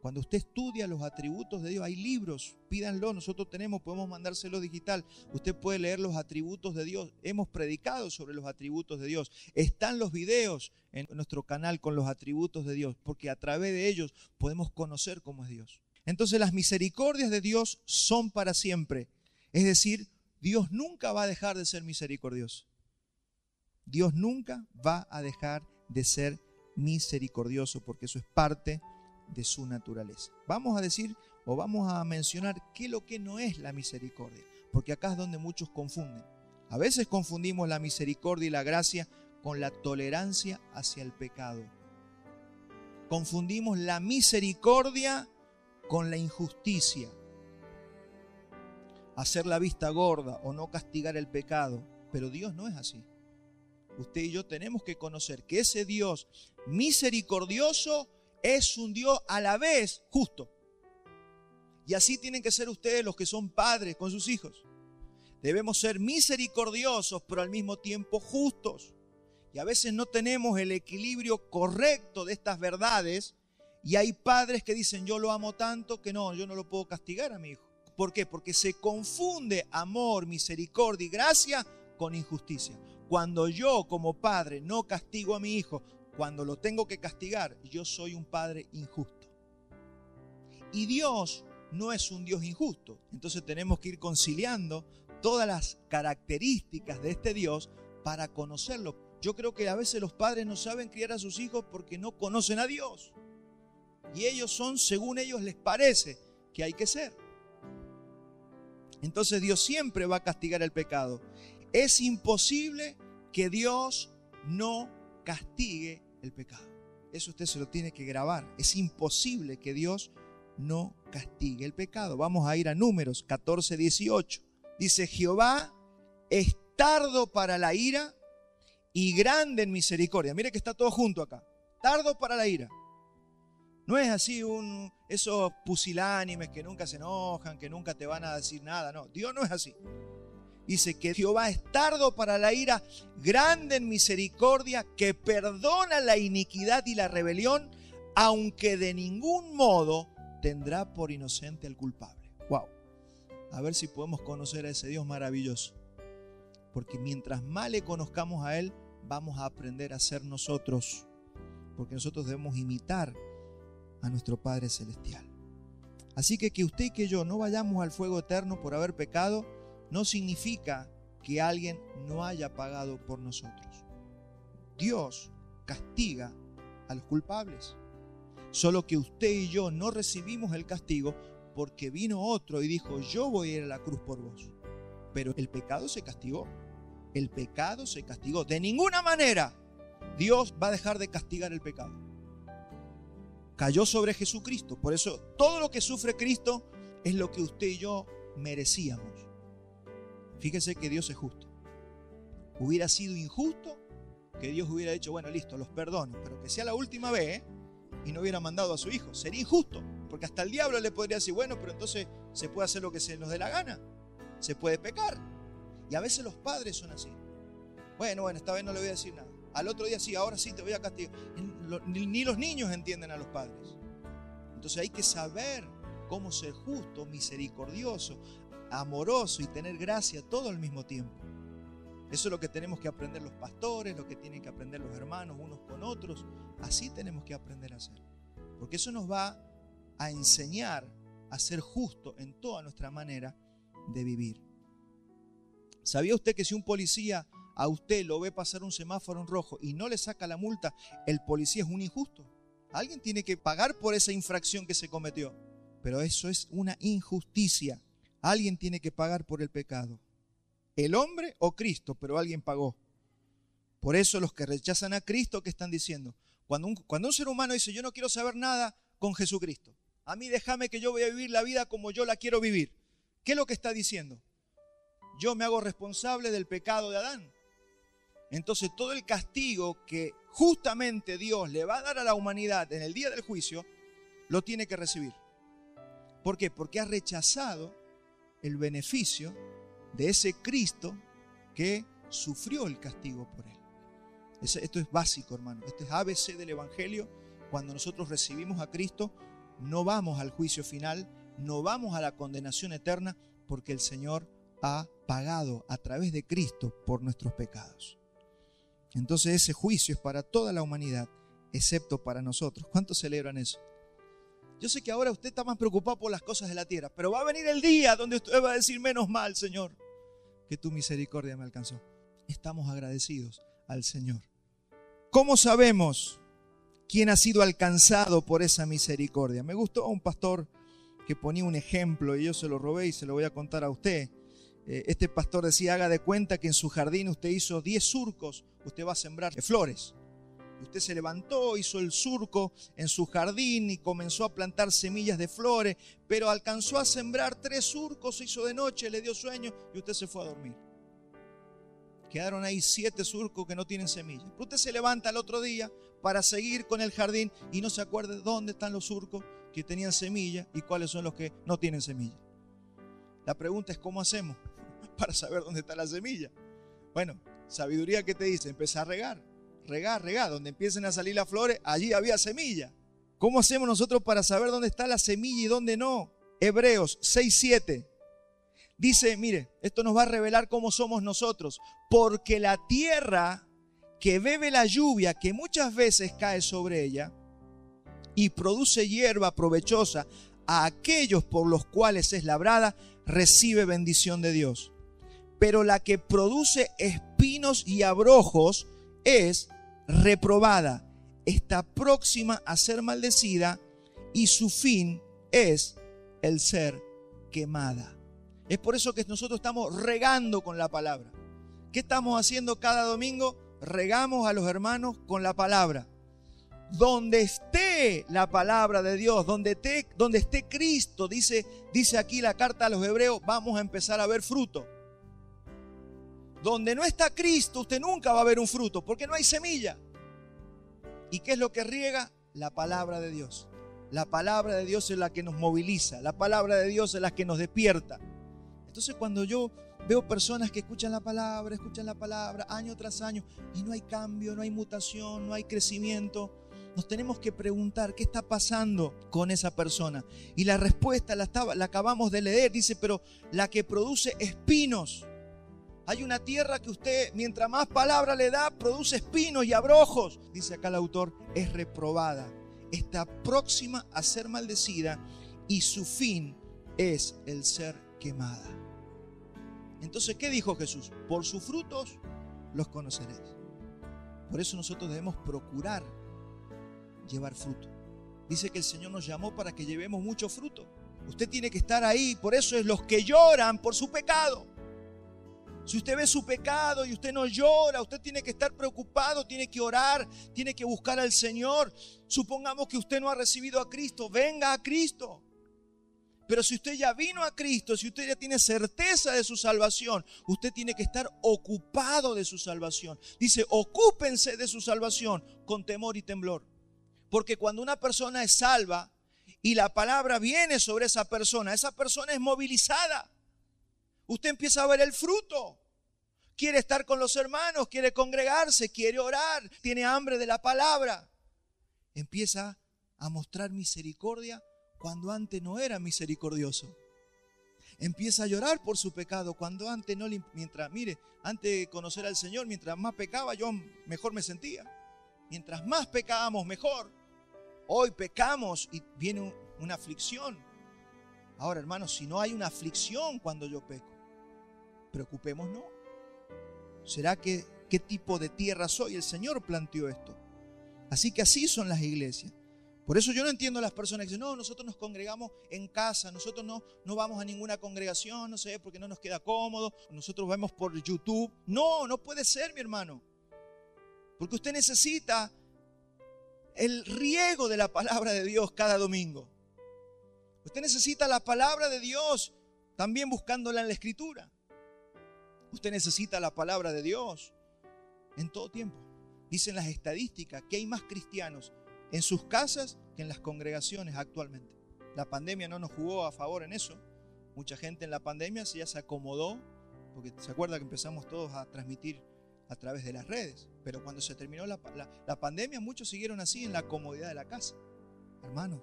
Cuando usted estudia los atributos de Dios, hay libros, pídanlo, nosotros podemos mandárselo digital. Usted puede leer los atributos de Dios. Hemos predicado sobre los atributos de Dios. Están los videos en nuestro canal con los atributos de Dios, porque a través de ellos podemos conocer cómo es Dios. Entonces las misericordias de Dios son para siempre. Es decir, Dios nunca va a dejar de ser misericordioso. Dios nunca va a dejar de ser misericordioso, porque eso es parte de su naturaleza. Vamos a decir o vamos a mencionar qué es lo que no es la misericordia, porque acá es donde muchos confunden. A veces confundimos la misericordia y la gracia con la tolerancia hacia el pecado. Confundimos la misericordia con la injusticia. Hacer la vista gorda o no castigar el pecado, pero Dios no es así. Usted y yo tenemos que conocer que ese Dios misericordioso es un Dios a la vez justo. Y así tienen que ser ustedes los que son padres con sus hijos. Debemos ser misericordiosos, pero al mismo tiempo justos. Y a veces no tenemos el equilibrio correcto de estas verdades. Y hay padres que dicen, yo lo amo tanto que no, yo no lo puedo castigar a mi hijo. ¿Por qué? Porque se confunde amor, misericordia y gracia con injusticia. Cuando yo como padre no castigo a mi hijo, cuando lo tengo que castigar, yo soy un padre injusto. Y Dios no es un Dios injusto. Entonces tenemos que ir conciliando todas las características de este Dios para conocerlo. Yo creo que a veces los padres no saben criar a sus hijos porque no conocen a Dios. Y ellos son, según ellos les parece que hay que ser. Entonces Dios siempre va a castigar el pecado. Es imposible que Dios no castigue el pecado. Eso usted se lo tiene que grabar. Es imposible que Dios no castigue el pecado. Vamos a ir a Números 14:18. Dice, Jehová es tardo para la ira y grande en misericordia. Mire que está todo junto acá. Tardo para la ira. No es así esos pusilánimes que nunca se enojan, que nunca te van a decir nada. No, Dios no es así. Dice que Jehová es tardo para la ira, grande en misericordia, que perdona la iniquidad y la rebelión, aunque de ningún modo tendrá por inocente al culpable. Wow. A ver si podemos conocer a ese Dios maravilloso. Porque mientras más le conozcamos a Él, vamos a aprender a ser nosotros. Porque nosotros debemos imitar a nuestro Padre Celestial. Así que usted y que yo no vayamos al fuego eterno por haber pecado, no significa que alguien no haya pagado por nosotros. Dios castiga a los culpables. Solo que usted y yo no recibimos el castigo porque vino otro y dijo, yo voy a ir a la cruz por vos. Pero el pecado se castigó. El pecado se castigó. De ninguna manera Dios va a dejar de castigar el pecado. Cayó sobre Jesucristo. Por eso todo lo que sufre Cristo es lo que usted y yo merecíamos. Fíjese que Dios es justo. Hubiera sido injusto que Dios hubiera dicho, bueno, listo, los perdono, pero que sea la última vez, y no hubiera mandado a su hijo. Sería injusto, porque hasta el diablo le podría decir, bueno, pero entonces se puede hacer lo que se nos dé la gana. Se puede pecar. Y a veces los padres son así. Bueno, esta vez no le voy a decir nada. Al otro día sí, ahora sí te voy a castigar. Ni los niños entienden a los padres. Entonces hay que saber cómo ser justo, misericordioso, amoroso y tener gracia todo al mismo tiempo. Eso es lo que tenemos que aprender los pastores, lo que tienen que aprender los hermanos unos con otros. Así tenemos que aprender a hacer. Porque eso nos va a enseñar a ser justo en toda nuestra manera de vivir. ¿Sabía usted que si un policía a usted lo ve pasar un semáforo en rojo y no le saca la multa, el policía es un injusto? Alguien tiene que pagar por esa infracción que se cometió. Pero eso es una injusticia. Alguien tiene que pagar por el pecado. El hombre o Cristo, pero alguien pagó. Por eso los que rechazan a Cristo, ¿qué están diciendo? Cuando un ser humano dice, yo no quiero saber nada con Jesucristo. A mí déjame que yo voy a vivir la vida como yo la quiero vivir. ¿Qué es lo que está diciendo? Yo me hago responsable del pecado de Adán. Entonces todo el castigo que justamente Dios le va a dar a la humanidad en el día del juicio, lo tiene que recibir. ¿Por qué? Porque ha rechazado el beneficio de ese Cristo que sufrió el castigo por él. Esto es básico, hermano. Este es ABC del Evangelio. Cuando nosotros recibimos a Cristo, no vamos al juicio final, no vamos a la condenación eterna, porque el Señor ha pagado a través de Cristo por nuestros pecados. Entonces ese juicio es para toda la humanidad, excepto para nosotros. ¿Cuántos celebran eso? Yo sé que ahora usted está más preocupado por las cosas de la tierra, pero va a venir el día donde usted va a decir: menos mal, Señor, que tu misericordia me alcanzó. Estamos agradecidos al Señor. ¿Cómo sabemos quién ha sido alcanzado por esa misericordia? Me gustó un pastor que ponía un ejemplo y yo se lo robé y se lo voy a contar a usted. Este pastor decía: haga de cuenta que en su jardín usted hizo 10 surcos, usted va a sembrar flores. Usted se levantó, hizo el surco en su jardín y comenzó a plantar semillas de flores, pero alcanzó a sembrar 3 surcos, se hizo de noche, le dio sueño y usted se fue a dormir. Quedaron ahí 7 surcos que no tienen semillas. Pero usted se levanta al otro día para seguir con el jardín y no se acuerda dónde están los surcos que tenían semilla y cuáles son los que no tienen semilla. La pregunta es: ¿cómo hacemos para saber dónde está la semilla? Bueno, sabiduría que te dice: empieza a regar. Regar, donde empiecen a salir las flores, allí había semilla. ¿Cómo hacemos nosotros para saber dónde está la semilla y dónde no? Hebreos 6:7 dice, mire, esto nos va a revelar cómo somos nosotros. Porque la tierra que bebe la lluvia, que muchas veces cae sobre ella, y produce hierba provechosa a aquellos por los cuales es labrada, recibe bendición de Dios. Pero la que produce espinos y abrojos es reprobada, está próxima a ser maldecida y su fin es el ser quemada. Es por eso que nosotros estamos regando con la palabra. ¿Qué estamos haciendo cada domingo? Regamos a los hermanos con la palabra. Donde esté la palabra de Dios, donde esté Cristo, dice aquí la carta a los hebreos, vamos a empezar a ver fruto. Donde no está Cristo, usted nunca va a ver un fruto, porque no hay semilla. ¿Y qué es lo que riega? La palabra de Dios. La palabra de Dios es la que nos moviliza, la palabra de Dios es la que nos despierta. Entonces cuando yo veo personas que escuchan la palabra año tras año y no hay cambio, no hay mutación, no hay crecimiento, nos tenemos que preguntar qué está pasando con esa persona. Y la respuesta la acabamos de leer, dice, pero la que produce espinos. Hay una tierra que usted, mientras más palabra le da, produce espinos y abrojos. Dice acá el autor, es reprobada, está próxima a ser maldecida y su fin es el ser quemada. Entonces, ¿qué dijo Jesús? Por sus frutos los conoceréis. Por eso nosotros debemos procurar llevar fruto. Dice que el Señor nos llamó para que llevemos mucho fruto. Usted tiene que estar ahí. Por eso es los que lloran por su pecado. Si usted ve su pecado y usted no llora, usted tiene que estar preocupado, tiene que orar, tiene que buscar al Señor. Supongamos que usted no ha recibido a Cristo, venga a Cristo. Pero si usted ya vino a Cristo, si usted ya tiene certeza de su salvación, usted tiene que estar ocupado de su salvación. Dice, ocúpense de su salvación con temor y temblor. Porque cuando una persona es salva y la palabra viene sobre esa persona es movilizada. Usted empieza a ver el fruto. Quiere estar con los hermanos, quiere congregarse, quiere orar, tiene hambre de la palabra. Empieza a mostrar misericordia cuando antes no era misericordioso. Empieza a llorar por su pecado cuando antes no, antes de conocer al Señor, mientras más pecaba yo mejor me sentía. Mientras más pecábamos mejor. Hoy pecamos y viene una aflicción. Ahora, hermanos, si no hay una aflicción cuando yo peco, preocupémonos. ¿Será que qué tipo de tierra soy? El Señor planteó esto. Así que así son las iglesias. Por eso yo no entiendo a las personas que dicen, no, nosotros nos congregamos en casa, nosotros no vamos a ninguna congregación, no sé, porque no nos queda cómodo, nosotros vemos por YouTube. No, no puede ser, mi hermano. Porque usted necesita el riego de la palabra de Dios cada domingo. Usted necesita la palabra de Dios también buscándola en la Escritura. Usted necesita la palabra de Dios en todo tiempo. Dicen las estadísticas que hay más cristianos en sus casas que en las congregaciones actualmente. La pandemia no nos jugó a favor en eso. Mucha gente en la pandemia ya se acomodó, porque se acuerda que empezamos todos a transmitir a través de las redes. Pero cuando se terminó la pandemia, muchos siguieron así en la comodidad de la casa. Hermanos,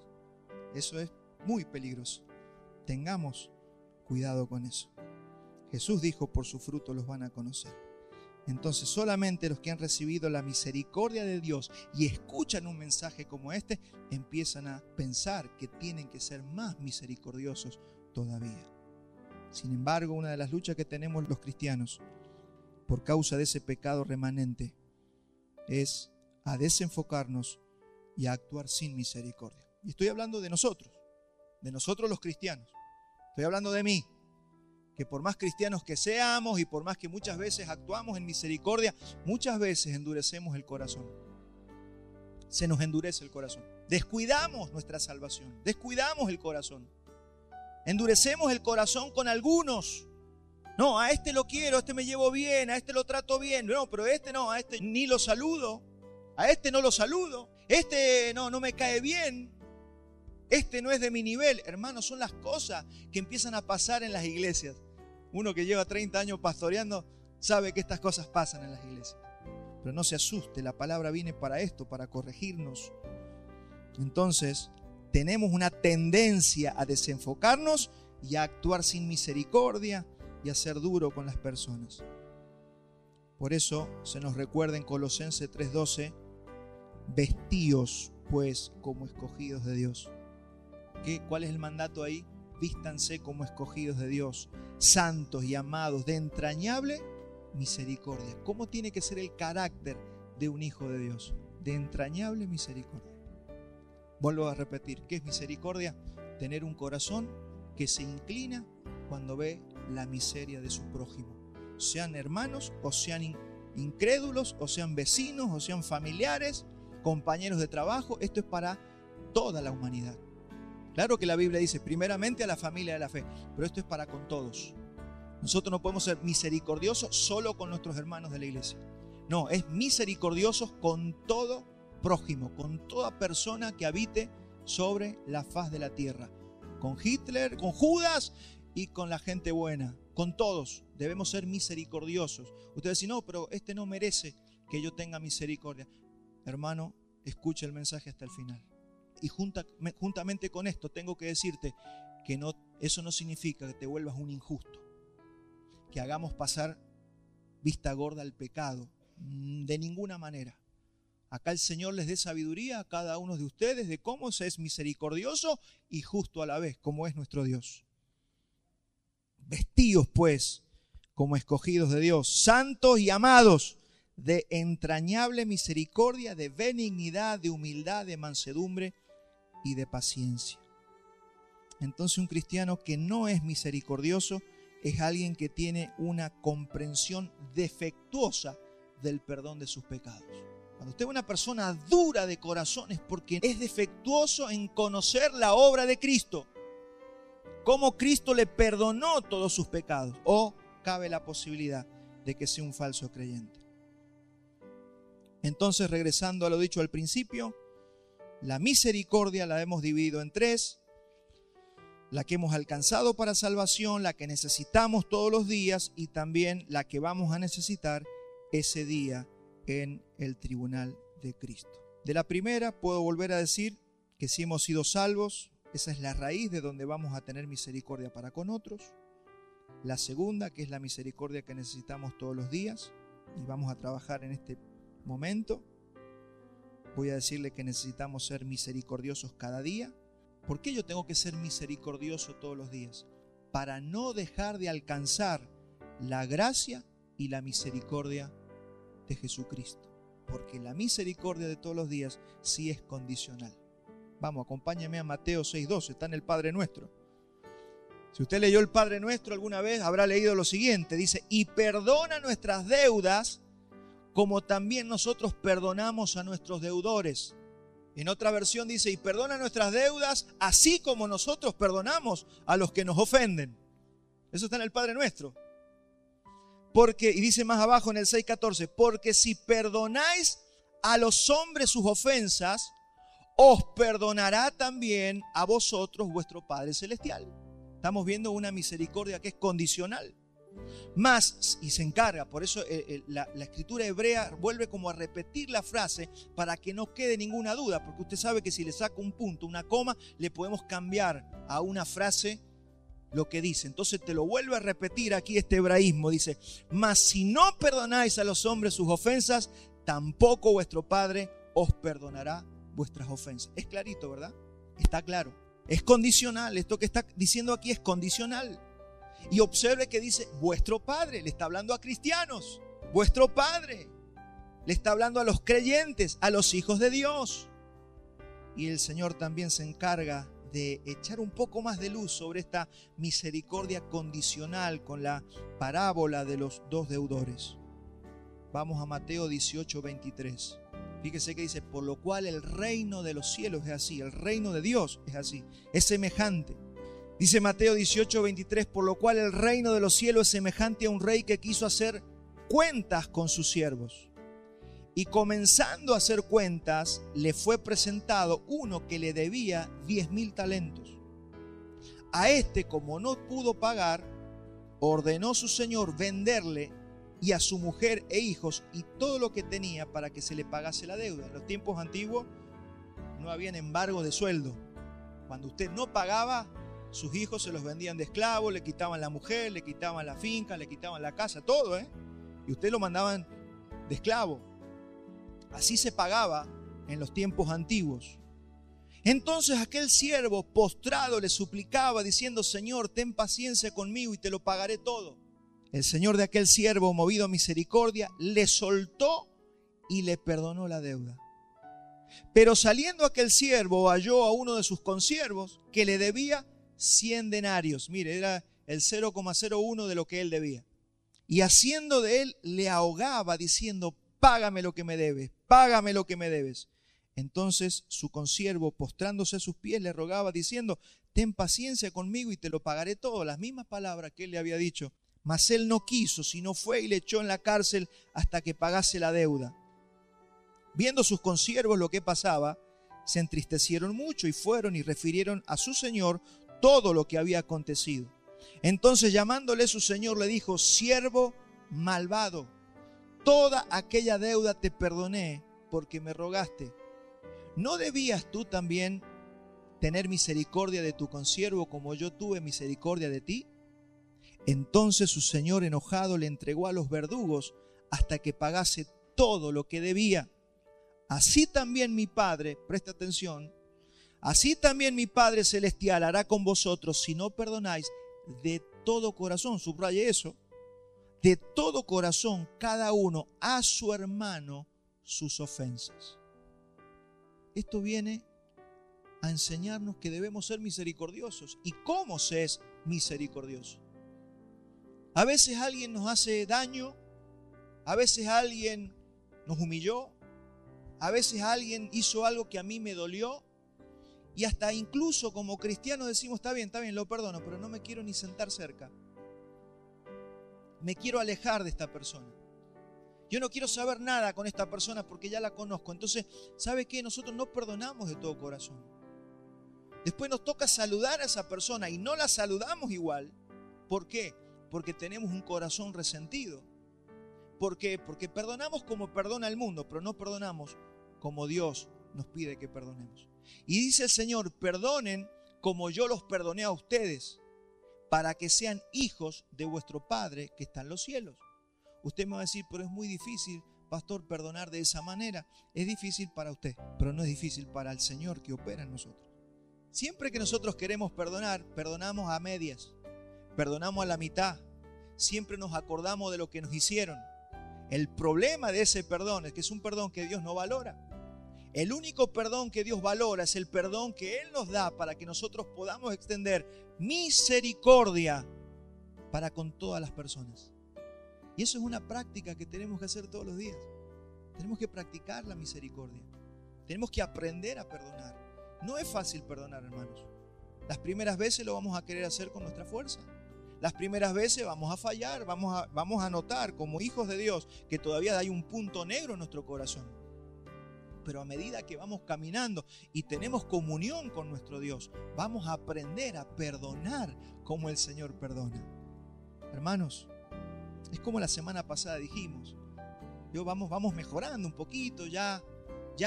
Eso es muy peligroso. Tengamos cuidado con eso. Jesús dijo, por su fruto los van a conocer. Entonces solamente los que han recibido la misericordia de Dios y escuchan un mensaje como este, empiezan a pensar que tienen que ser más misericordiosos todavía. Sin embargo, una de las luchas que tenemos los cristianos por causa de ese pecado remanente es a desenfocarnos y a actuar sin misericordia. Y estoy hablando de nosotros los cristianos. Estoy hablando de mí, que por más cristianos que seamos y por más que muchas veces actuamos en misericordia, muchas veces endurecemos el corazón. Se nos endurece el corazón. Descuidamos nuestra salvación, descuidamos el corazón. Endurecemos el corazón con algunos. No, a este lo quiero, a este me llevo bien, a este lo trato bien. No, pero este no, a este ni lo saludo, a este no lo saludo, este no me cae bien. Este no es de mi nivel. Hermanos, son las cosas que empiezan a pasar en las iglesias. Uno que lleva 30 años pastoreando sabe que estas cosas pasan en las iglesias. Pero no se asuste, la palabra viene para esto, para corregirnos. Entonces, tenemos una tendencia a desenfocarnos y a actuar sin misericordia y a ser duro con las personas. Por eso se nos recuerda en Colosenses 3:12, vestíos pues como escogidos de Dios. ¿Cuál es el mandato ahí? Vístanse como escogidos de Dios, santos y amados, de entrañable misericordia. ¿Cómo tiene que ser el carácter de un hijo de Dios? De entrañable misericordia. Vuelvo a repetir, ¿qué es misericordia? Tener un corazón que se inclina cuando ve la miseria de su prójimo. Sean hermanos o sean incrédulos, o sean vecinos, o sean familiares, compañeros de trabajo. Esto es para toda la humanidad. Claro que la Biblia dice primeramente a la familia de la fe, pero esto es para con todos. Nosotros no podemos ser misericordiosos solo con nuestros hermanos de la iglesia. No, es misericordiosos con todo prójimo, con toda persona que habite sobre la faz de la tierra. Con Hitler, con Judas y con la gente buena. Con todos debemos ser misericordiosos. Ustedes dicen, no, pero este no merece que yo tenga misericordia. Hermano, escucha el mensaje hasta el final. Y juntamente con esto tengo que decirte que eso no significa que te vuelvas un injusto, que hagamos pasar vista gorda al pecado, de ninguna manera. Acá el Señor les dé sabiduría a cada uno de ustedes de cómo se es misericordioso y justo a la vez, como es nuestro Dios. Vestíos pues como escogidos de Dios, santos y amados, de entrañable misericordia, de benignidad, de humildad, de mansedumbre y de paciencia. Entonces un cristiano que no es misericordioso es alguien que tiene una comprensión defectuosa del perdón de sus pecados. Cuando usted es una persona dura de corazón es porque es defectuoso en conocer la obra de Cristo, cómo Cristo le perdonó todos sus pecados, o cabe la posibilidad de que sea un falso creyente. Entonces, regresando a lo dicho al principio, la misericordia la hemos dividido en tres: la que hemos alcanzado para salvación, la que necesitamos todos los días y también la que vamos a necesitar ese día en el tribunal de Cristo. De la primera puedo volver a decir que si hemos sido salvos, esa es la raíz de donde vamos a tener misericordia para con otros. La segunda, que es la misericordia que necesitamos todos los días y vamos a trabajar en este momento, voy a decirle que necesitamos ser misericordiosos cada día. ¿Por qué yo tengo que ser misericordioso todos los días? Para no dejar de alcanzar la gracia y la misericordia de Jesucristo. Porque la misericordia de todos los días sí es condicional. Vamos, acompáñame a Mateo 6:12, está en el Padre Nuestro. Si usted leyó el Padre Nuestro alguna vez, habrá leído lo siguiente. Dice, y perdona nuestras deudas como también nosotros perdonamos a nuestros deudores. En otra versión dice, y perdona nuestras deudas así como nosotros perdonamos a los que nos ofenden. Eso está en el Padre Nuestro. Porque, y dice más abajo en el 6:14, porque si perdonáis a los hombres sus ofensas, os perdonará también a vosotros vuestro Padre Celestial. Estamos viendo una misericordia que es condicional. Más, y se encarga, por eso la escritura hebrea vuelve como a repetir la frase para que no quede ninguna duda, porque usted sabe que si le saca un punto, una coma, le podemos cambiar a una frase lo que dice. Entonces te lo vuelve a repetir aquí este hebraísmo, dice: mas si no perdonáis a los hombres sus ofensas, tampoco vuestro Padre os perdonará vuestras ofensas. Es clarito, ¿verdad? Está claro. Es condicional, esto que está diciendo aquí es condicional. Y observe que dice vuestro Padre, le está hablando a cristianos. Vuestro Padre, le está hablando a los creyentes, a los hijos de Dios. Y el Señor también se encarga de echar un poco más de luz sobre esta misericordia condicional con la parábola de los dos deudores. Vamos a Mateo 18:23. Fíjese que dice: por lo cual el reino de los cielos es así, el reino de Dios es así, es semejante. Dice Mateo 18:23: por lo cual el reino de los cielos es semejante a un rey que quiso hacer cuentas con sus siervos. Y comenzando a hacer cuentas, le fue presentado uno que le debía 10.000 talentos. A este, como no pudo pagar, ordenó su señor venderle y a su mujer e hijos y todo lo que tenía para que se le pagase la deuda. En los tiempos antiguos no habían embargo de sueldo. Cuando usted no pagaba, sus hijos se los vendían de esclavos, le quitaban la mujer, le quitaban la finca, le quitaban la casa, todo, y usted lo mandaban de esclavo. Así se pagaba en los tiempos antiguos. Entonces aquel siervo postrado le suplicaba diciendo: Señor, ten paciencia conmigo y te lo pagaré todo. El señor de aquel siervo, movido a misericordia, le soltó y le perdonó la deuda. Pero saliendo aquel siervo, halló a uno de sus consiervos que le debía 100 denarios. Mire, era el 0,01 de lo que él debía. Y haciendo de él, le ahogaba diciendo: págame lo que me debes, págame lo que me debes. Entonces su consiervo, postrándose a sus pies, le rogaba diciendo: ten paciencia conmigo y te lo pagaré todo. Las mismas palabras que él le había dicho. Mas él no quiso, sino fue y le echó en la cárcel hasta que pagase la deuda. Viendo sus consiervos lo que pasaba, se entristecieron mucho y fueron y refirieron a su señor todo lo que había acontecido. Entonces, llamándole su señor, le dijo: siervo malvado, toda aquella deuda te perdoné porque me rogaste. ¿No debías tú también tener misericordia de tu consiervo como yo tuve misericordia de ti? Entonces su señor, enojado, le entregó a los verdugos hasta que pagase todo lo que debía. Así también mi Padre, presta atención, así también mi Padre Celestial hará con vosotros si no perdonáis de todo corazón, subraye eso, de todo corazón cada uno a su hermano sus ofensas. Esto viene a enseñarnos que debemos ser misericordiosos. ¿Y cómo se es misericordioso? A veces alguien nos hace daño, a veces alguien nos humilló, a veces alguien hizo algo que a mí me dolió y hasta incluso como cristianos decimos: está bien, lo perdono, pero no me quiero ni sentar cerca. Me quiero alejar de esta persona. Yo no quiero saber nada con esta persona porque ya la conozco. Entonces, ¿sabe qué? Nosotros no perdonamos de todo corazón. Después nos toca saludar a esa persona y no la saludamos igual. ¿Por qué? Porque tenemos un corazón resentido. ¿Por qué? Porque perdonamos como perdona el mundo, pero no perdonamos como Dios nos pide que perdonemos. Y dice el Señor: perdonen como yo los perdoné a ustedes, para que sean hijos de vuestro Padre que está en los cielos. Usted me va a decir: pero es muy difícil, pastor, perdonar de esa manera. Es difícil para usted, pero no es difícil para el Señor que opera en nosotros. Siempre que nosotros queremos perdonar, perdonamos a medias, perdonamos a la mitad, siempre nos acordamos de lo que nos hicieron. El problema de ese perdón es que es un perdón que Dios no valora. El único perdón que Dios valora es el perdón que Él nos da para que nosotros podamos extender misericordia para con todas las personas. Y eso es una práctica que tenemos que hacer todos los días. Tenemos que practicar la misericordia. Tenemos que aprender a perdonar. No es fácil perdonar, hermanos. Las primeras veces lo vamos a querer hacer con nuestra fuerza. Las primeras veces vamos a fallar, vamos a notar como hijos de Dios que todavía hay un punto negro en nuestro corazón. Pero a medida que vamos caminando y tenemos comunión con nuestro Dios, vamos a aprender a perdonar como el Señor perdona. Hermanos, Es como la semana pasada dijimos. Vamos mejorando un poquito, ya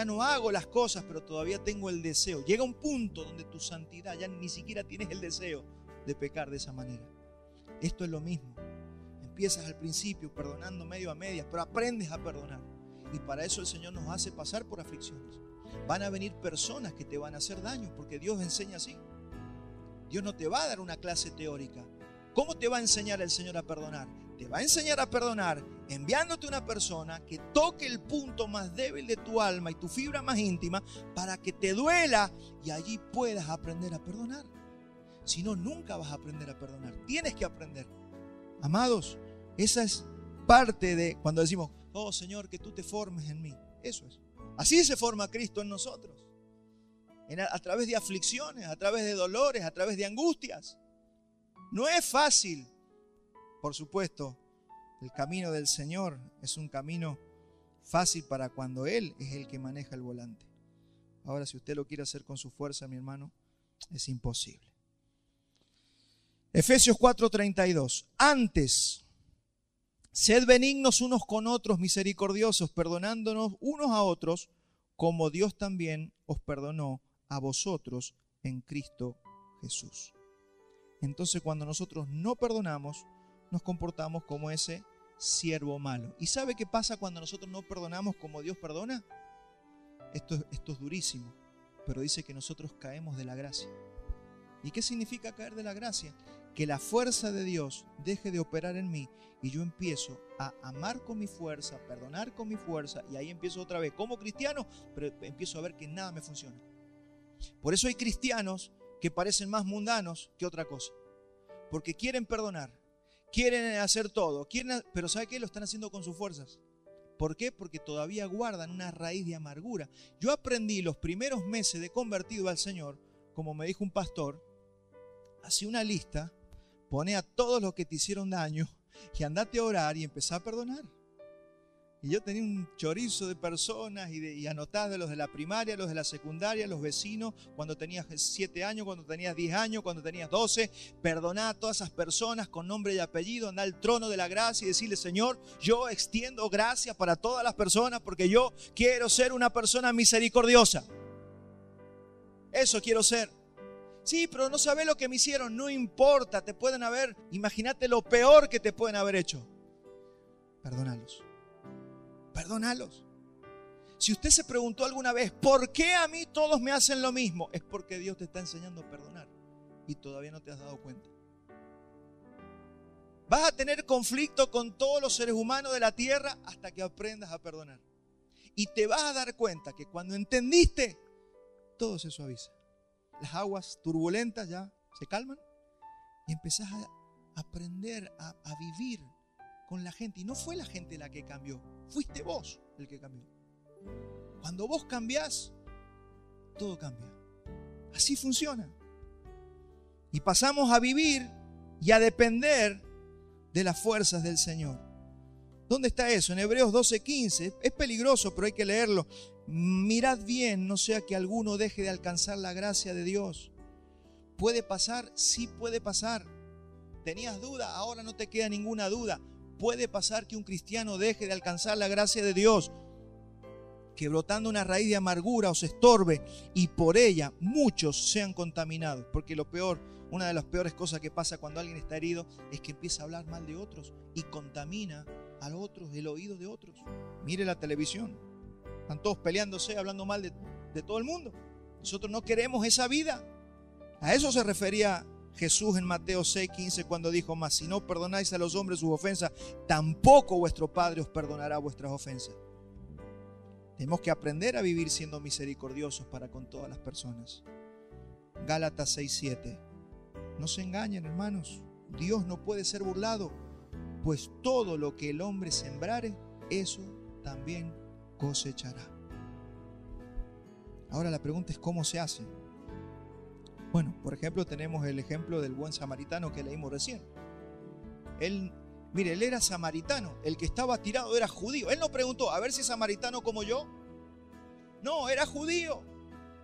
no hago las cosas, pero todavía tengo el deseo. Llega un punto donde tu santidad ya ni siquiera tienes el deseo de pecar de esa manera. Esto es lo mismo. Empiezas al principio perdonando medio a medias, pero aprendes a perdonar. Y para eso el Señor nos hace pasar por aflicciones. Van a venir personas que te van a hacer daño, porque Dios enseña así. Dios no te va a dar una clase teórica. ¿Cómo te va a enseñar el Señor a perdonar? Te va a enseñar a perdonar enviándote una persona que toque el punto más débil de tu alma y tu fibra más íntima para que te duela y allí puedas aprender a perdonar. Si no, nunca vas a aprender a perdonar. Tienes que aprender. Amados, esa es parte de cuando decimos, oh Señor, que tú te formes en mí. Eso es. Así se forma Cristo en nosotros. A través de aflicciones, a través de dolores, a través de angustias. No es fácil. Por supuesto, el camino del Señor es un camino fácil para cuando Él es el que maneja el volante. Ahora, si usted lo quiere hacer con su fuerza, mi hermano, es imposible. Efesios 4:32. Antes, sed benignos unos con otros, misericordiosos, perdonándonos unos a otros, como Dios también os perdonó a vosotros en Cristo Jesús. Entonces, cuando nosotros no perdonamos, nos comportamos como ese siervo malo. ¿Y sabe qué pasa cuando nosotros no perdonamos como Dios perdona? Esto es durísimo, pero dice que nosotros caemos de la gracia. ¿Y qué significa caer de la gracia? Que la fuerza de Dios deje de operar en mí y yo empiezo a amar con mi fuerza, a perdonar con mi fuerza, y ahí empiezo otra vez como cristiano, pero empiezo a ver que nada me funciona. Por eso hay cristianos que parecen más mundanos que otra cosa, porque quieren perdonar, quieren hacer todo, pero ¿sabe qué? Lo están haciendo con sus fuerzas. ¿Por qué? Porque todavía guardan una raíz de amargura. Yo aprendí los primeros meses de convertido al Señor, como me dijo un pastor, hacía una lista, pone a todos los que te hicieron daño y andate a orar y empezá a perdonar. Y yo tenía un chorizo de personas y anotás de los de la primaria, los de la secundaria, los vecinos, cuando tenías 7 años, cuando tenías 10 años, cuando tenías 12. Perdoná a todas esas personas con nombre y apellido, andá al trono de la gracia y decirle, Señor, yo extiendo gracia para todas las personas porque yo quiero ser una persona misericordiosa. Eso quiero ser. Sí, pero no sabés lo que me hicieron. No importa, te pueden haber, imagínate lo peor que te pueden haber hecho. Perdónalos. Perdónalos. Si usted se preguntó alguna vez, ¿por qué a mí todos me hacen lo mismo? Es porque Dios te está enseñando a perdonar y todavía no te has dado cuenta. Vas a tener conflicto con todos los seres humanos de la tierra hasta que aprendas a perdonar. Y te vas a dar cuenta que cuando entendiste, todo se suaviza. Las aguas turbulentas ya se calman y empezás a aprender a vivir con la gente. Y no fue la gente la que cambió, fuiste vos el que cambió. Cuando vos cambiás, todo cambia. Así funciona. Y pasamos a vivir y a depender de las fuerzas del Señor. ¿Dónde está eso? En Hebreos 12:15. Es peligroso, pero hay que leerlo. Mirad bien, no sea que alguno deje de alcanzar la gracia de Dios. ¿Puede pasar? Sí puede pasar. ¿Tenías duda? Ahora no te queda ninguna duda. Puede pasar que un cristiano deje de alcanzar la gracia de Dios, que brotando una raíz de amargura os estorbe y por ella muchos sean contaminados. Porque lo peor, una de las peores cosas que pasa cuando alguien está herido es que empieza a hablar mal de otros y contamina a los otros, el oído de otros. Mire la televisión, están todos peleándose, hablando mal de todo el mundo. Nosotros no queremos esa vida. A eso se refería Jesús en Mateo 6:15 cuando dijo, mas si no perdonáis a los hombres sus ofensas, tampoco vuestro Padre os perdonará vuestras ofensas. Tenemos que aprender a vivir siendo misericordiosos para con todas las personas. Gálatas 6:7. No se engañen, hermanos. Dios no puede ser burlado, pues todo lo que el hombre sembrare, eso también cosechará. Ahora la pregunta es ¿cómo se hace? Bueno, por ejemplo, tenemos el ejemplo del buen samaritano que leímos recién. Él era samaritano, el que estaba tirado era judío. Él no preguntó, a ver si es samaritano como yo. No, era judío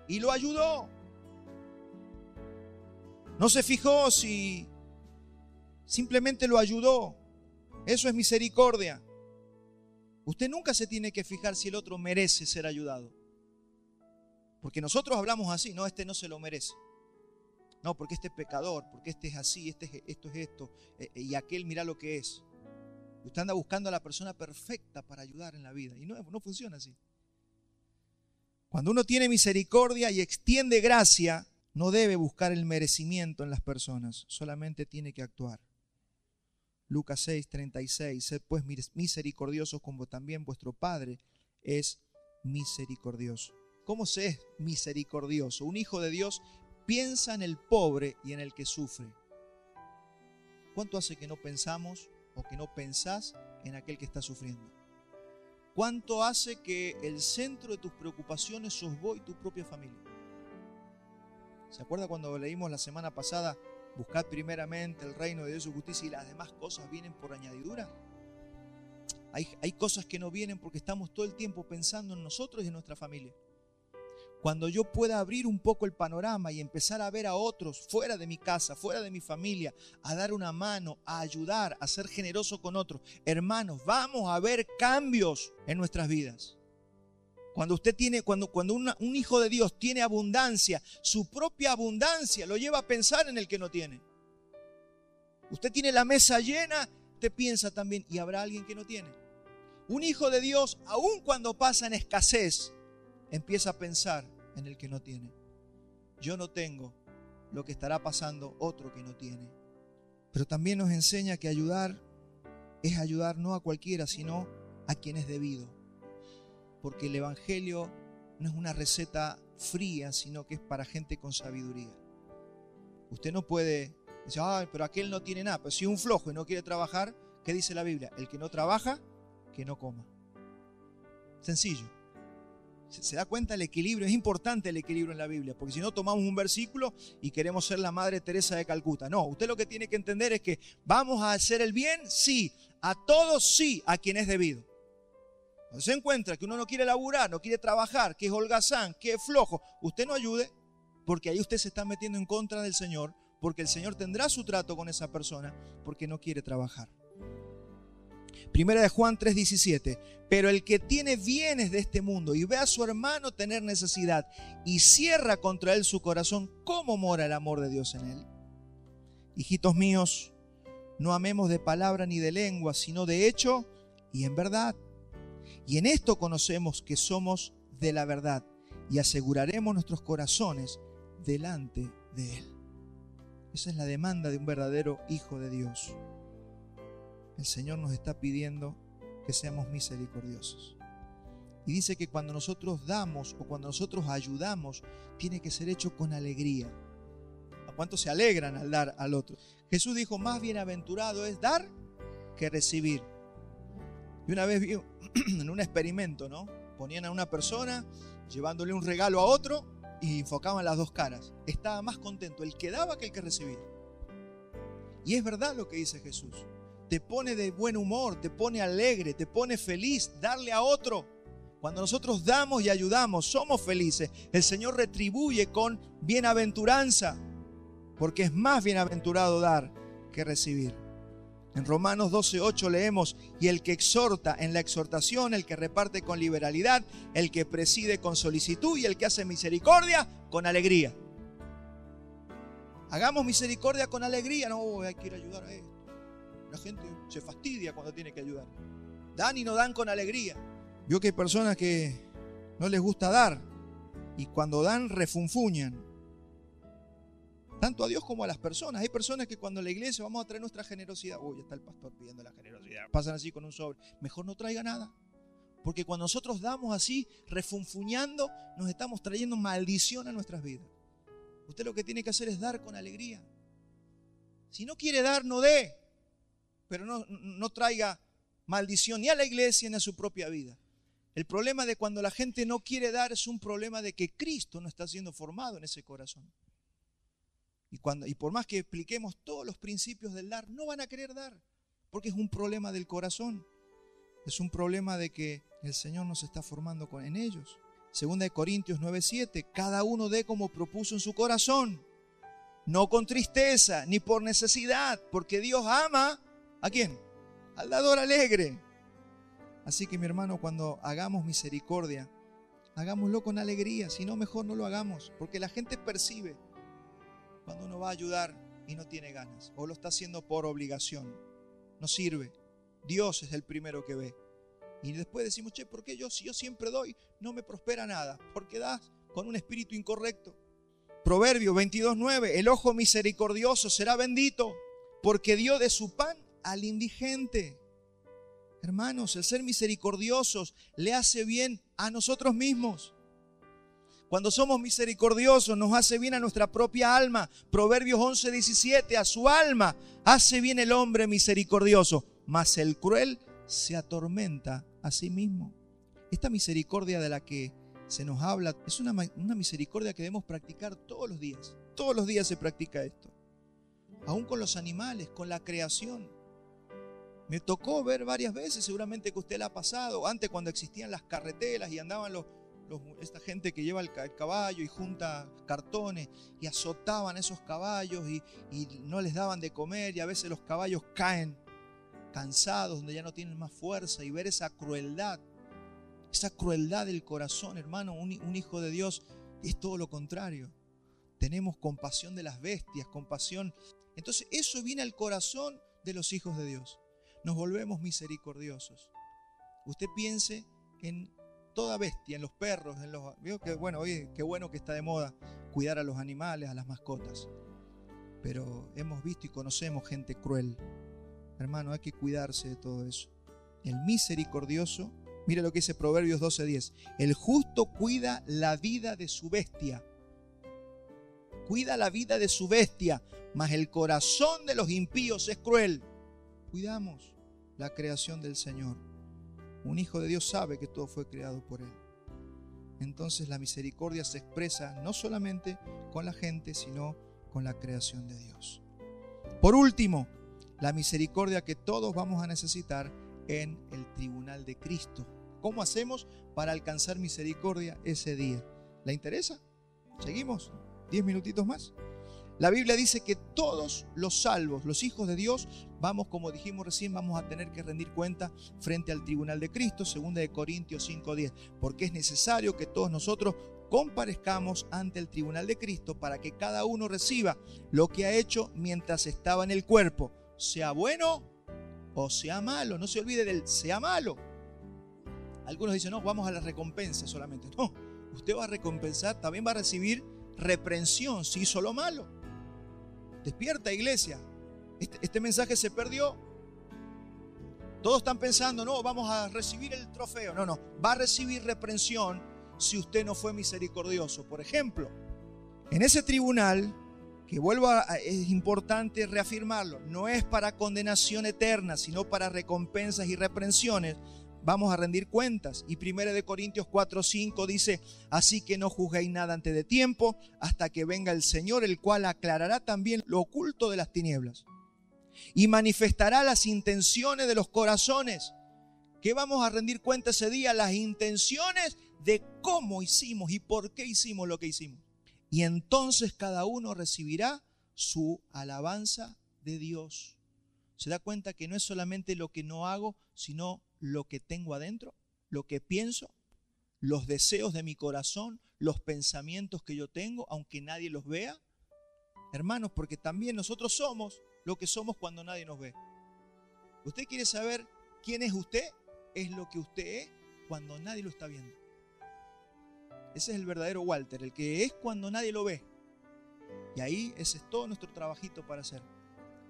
y lo ayudó. No se fijó si simplemente lo ayudó. Eso es misericordia. Usted nunca se tiene que fijar si el otro merece ser ayudado. Porque nosotros hablamos así, no, este no se lo merece. No, porque este es pecador, porque este es así, esto es esto, y aquel mira lo que es. Usted anda buscando a la persona perfecta para ayudar en la vida, y no funciona así. Cuando uno tiene misericordia y extiende gracia, no debe buscar el merecimiento en las personas, solamente tiene que actuar. Lucas 6:36, sed pues misericordiosos como también vuestro Padre es misericordioso. ¿Cómo se es misericordioso? Un hijo de Dios piensa en el pobre y en el que sufre. ¿Cuánto hace que no pensamos o que no pensás en aquel que está sufriendo? ¿Cuánto hace que el centro de tus preocupaciones sos vos y tu propia familia? ¿Se acuerda cuando leímos la semana pasada, buscad primeramente el reino de Dios y su justicia y las demás cosas vienen por añadidura? Hay cosas que no vienen porque estamos todo el tiempo pensando en nosotros y en nuestra familia. Cuando yo pueda abrir un poco el panorama y empezar a ver a otros fuera de mi casa, fuera de mi familia, a dar una mano, a ayudar, a ser generoso con otros, hermanos, vamos a ver cambios en nuestras vidas. Cuando usted tiene, cuando un hijo de Dios tiene abundancia, su propia abundancia lo lleva a pensar en el que no tiene. Usted tiene la mesa llena, te piensa también, ¿y habrá alguien que no tiene? Un hijo de Dios, aun cuando pasa en escasez, empieza a pensar en el que no tiene. Yo no tengo lo que estará pasando otro que no tiene. Pero también nos enseña que ayudar es ayudar no a cualquiera, sino a quien es debido. Porque el Evangelio no es una receta fría, sino que es para gente con sabiduría. Usted no puede decir, pero aquel no tiene nada. Pero si es un flojo y no quiere trabajar, ¿qué dice la Biblia? El que no trabaja, que no coma. Sencillo. ¿Se da cuenta el equilibrio? Es importante el equilibrio en la Biblia, porque si no tomamos un versículo y queremos ser la Madre Teresa de Calcuta. No, usted lo que tiene que entender es que vamos a hacer el bien, sí, a todos sí, a quien es debido. Cuando se encuentra que uno no quiere laburar, no quiere trabajar, que es holgazán, que es flojo, usted no ayude, porque ahí usted se está metiendo en contra del Señor, porque el Señor tendrá su trato con esa persona, porque no quiere trabajar. Primera de Juan 3:17, pero el que tiene bienes de este mundo y ve a su hermano tener necesidad y cierra contra él su corazón, ¿cómo mora el amor de Dios en él? Hijitos míos, no amemos de palabra ni de lengua, sino de hecho y en verdad. Y en esto conocemos que somos de la verdad y aseguraremos nuestros corazones delante de Él. Esa es la demanda de un verdadero hijo de Dios. El Señor nos está pidiendo que seamos misericordiosos. Y dice que cuando nosotros damos o cuando nosotros ayudamos, tiene que ser hecho con alegría. ¿A cuántos se alegran al dar al otro? Jesús dijo, más bienaventurado es dar que recibir. Y una vez vi en un experimento, ¿no? Ponían a una persona llevándole un regalo a otro y enfocaban las dos caras. Estaba más contento el que daba que el que recibía. Y es verdad lo que dice Jesús. Te pone de buen humor, te pone alegre, te pone feliz darle a otro. Cuando nosotros damos y ayudamos, somos felices. El Señor retribuye con bienaventuranza, porque es más bienaventurado dar que recibir. En Romanos 12:8 leemos, y el que exhorta en la exhortación, el que reparte con liberalidad, el que preside con solicitud y el que hace misericordia con alegría. Hagamos misericordia con alegría. No, hay que ir a ayudar a esto. La gente se fastidia cuando tiene que ayudar. Dan y no dan con alegría. Vio que hay personas que no les gusta dar y cuando dan refunfuñan. Tanto a Dios como a las personas. Hay personas que cuando en la iglesia vamos a traer nuestra generosidad. Uy, está el pastor pidiendo la generosidad. Pasan así con un sobre. Mejor no traiga nada. Porque cuando nosotros damos así, refunfuñando, nos estamos trayendo maldición a nuestras vidas. Usted lo que tiene que hacer es dar con alegría. Si no quiere dar, no dé. Pero no traiga maldición ni a la iglesia ni a su propia vida. El problema de cuando la gente no quiere dar es un problema de que Cristo no está siendo formado en ese corazón. Y por más que expliquemos todos los principios del dar, no van a querer dar, porque es un problema del corazón. Es un problema de que el Señor nos está formando en ellos. Segunda de Corintios 9:7, cada uno dé como propuso en su corazón, no con tristeza ni por necesidad, porque Dios ama ¿a quién? al dador alegre. Así que mi hermano, cuando hagamos misericordia, hagámoslo con alegría, si no mejor no lo hagamos, porque la gente percibe cuando uno va a ayudar y no tiene ganas, o lo está haciendo por obligación. No sirve. Dios es el primero que ve. Y después decimos, che, ¿por qué si yo siempre doy, no me prospera nada? Porque das con un espíritu incorrecto. Proverbio 22:9, el ojo misericordioso será bendito, porque dio de su pan al indigente. Hermanos, el ser misericordiosos le hace bien a nosotros mismos. Cuando somos misericordiosos nos hace bien a nuestra propia alma. Proverbios 11:17, a su alma hace bien el hombre misericordioso, mas el cruel se atormenta a sí mismo. Esta misericordia de la que se nos habla es una misericordia que debemos practicar todos los días. Todos los días se practica esto. Aún con los animales, con la creación. Me tocó ver varias veces, seguramente que usted la ha pasado, antes cuando existían las carreteras y andaban esta gente que lleva el caballo y junta cartones y azotaban esos caballos y no les daban de comer, y a veces los caballos caen cansados, donde ya no tienen más fuerza, y ver esa crueldad del corazón, hermano. Un hijo de Dios es todo lo contrario. Tenemos compasión de las bestias, compasión. Entonces eso viene al corazón de los hijos de Dios. Nos volvemos misericordiosos. Usted piense en toda bestia, en los perros, veo que bueno, oye, qué bueno que está de moda cuidar a los animales, a las mascotas. Pero hemos visto y conocemos gente cruel. Hermano, hay que cuidarse de todo eso. El misericordioso, mire lo que dice Proverbios 12:10. El justo cuida la vida de su bestia. Cuida la vida de su bestia, mas el corazón de los impíos es cruel. Cuidamos la creación del Señor. Un hijo de Dios sabe que todo fue creado por Él. Entonces la misericordia se expresa no solamente con la gente, sino con la creación de Dios. Por último, la misericordia que todos vamos a necesitar en el tribunal de Cristo. ¿Cómo hacemos para alcanzar misericordia ese día? ¿Le interesa? ¿Seguimos? 10 minutitos más. La Biblia dice que todos los salvos, los hijos de Dios, como dijimos recién, vamos a tener que rendir cuenta frente al tribunal de Cristo, 2 Corintios 5:10, porque es necesario que todos nosotros comparezcamos ante el tribunal de Cristo para que cada uno reciba lo que ha hecho mientras estaba en el cuerpo, sea bueno o sea malo. No se olvide del sea malo. Algunos dicen, no, vamos a la recompensa solamente. No, usted va a recompensar, también va a recibir reprensión si hizo lo malo. Despierta, iglesia. Este mensaje se perdió. Todos están pensando, no, vamos a recibir el trofeo. No, va a recibir reprensión si usted no fue misericordioso. Por ejemplo, en ese tribunal, que es importante reafirmarlo, no es para condenación eterna, sino para recompensas y reprensiones. Vamos a rendir cuentas. Y 1 Corintios 4:5 dice, así que no juzguéis nada antes de tiempo, hasta que venga el Señor, el cual aclarará también lo oculto de las tinieblas y manifestará las intenciones de los corazones. ¿Qué vamos a rendir cuenta ese día? Las intenciones de cómo hicimos y por qué hicimos lo que hicimos. Y entonces cada uno recibirá su alabanza de Dios. ¿Se da cuenta que no es solamente lo que no hago, sino lo que tengo adentro, lo que pienso, los deseos de mi corazón, los pensamientos que yo tengo, aunque nadie los vea? Hermanos, porque también nosotros somos lo que somos cuando nadie nos ve. ¿Usted quiere saber quién es usted? Es lo que usted es cuando nadie lo está viendo. Ese es el verdadero Walter, el que es cuando nadie lo ve. Y ahí ese es todo nuestro trabajito para hacer.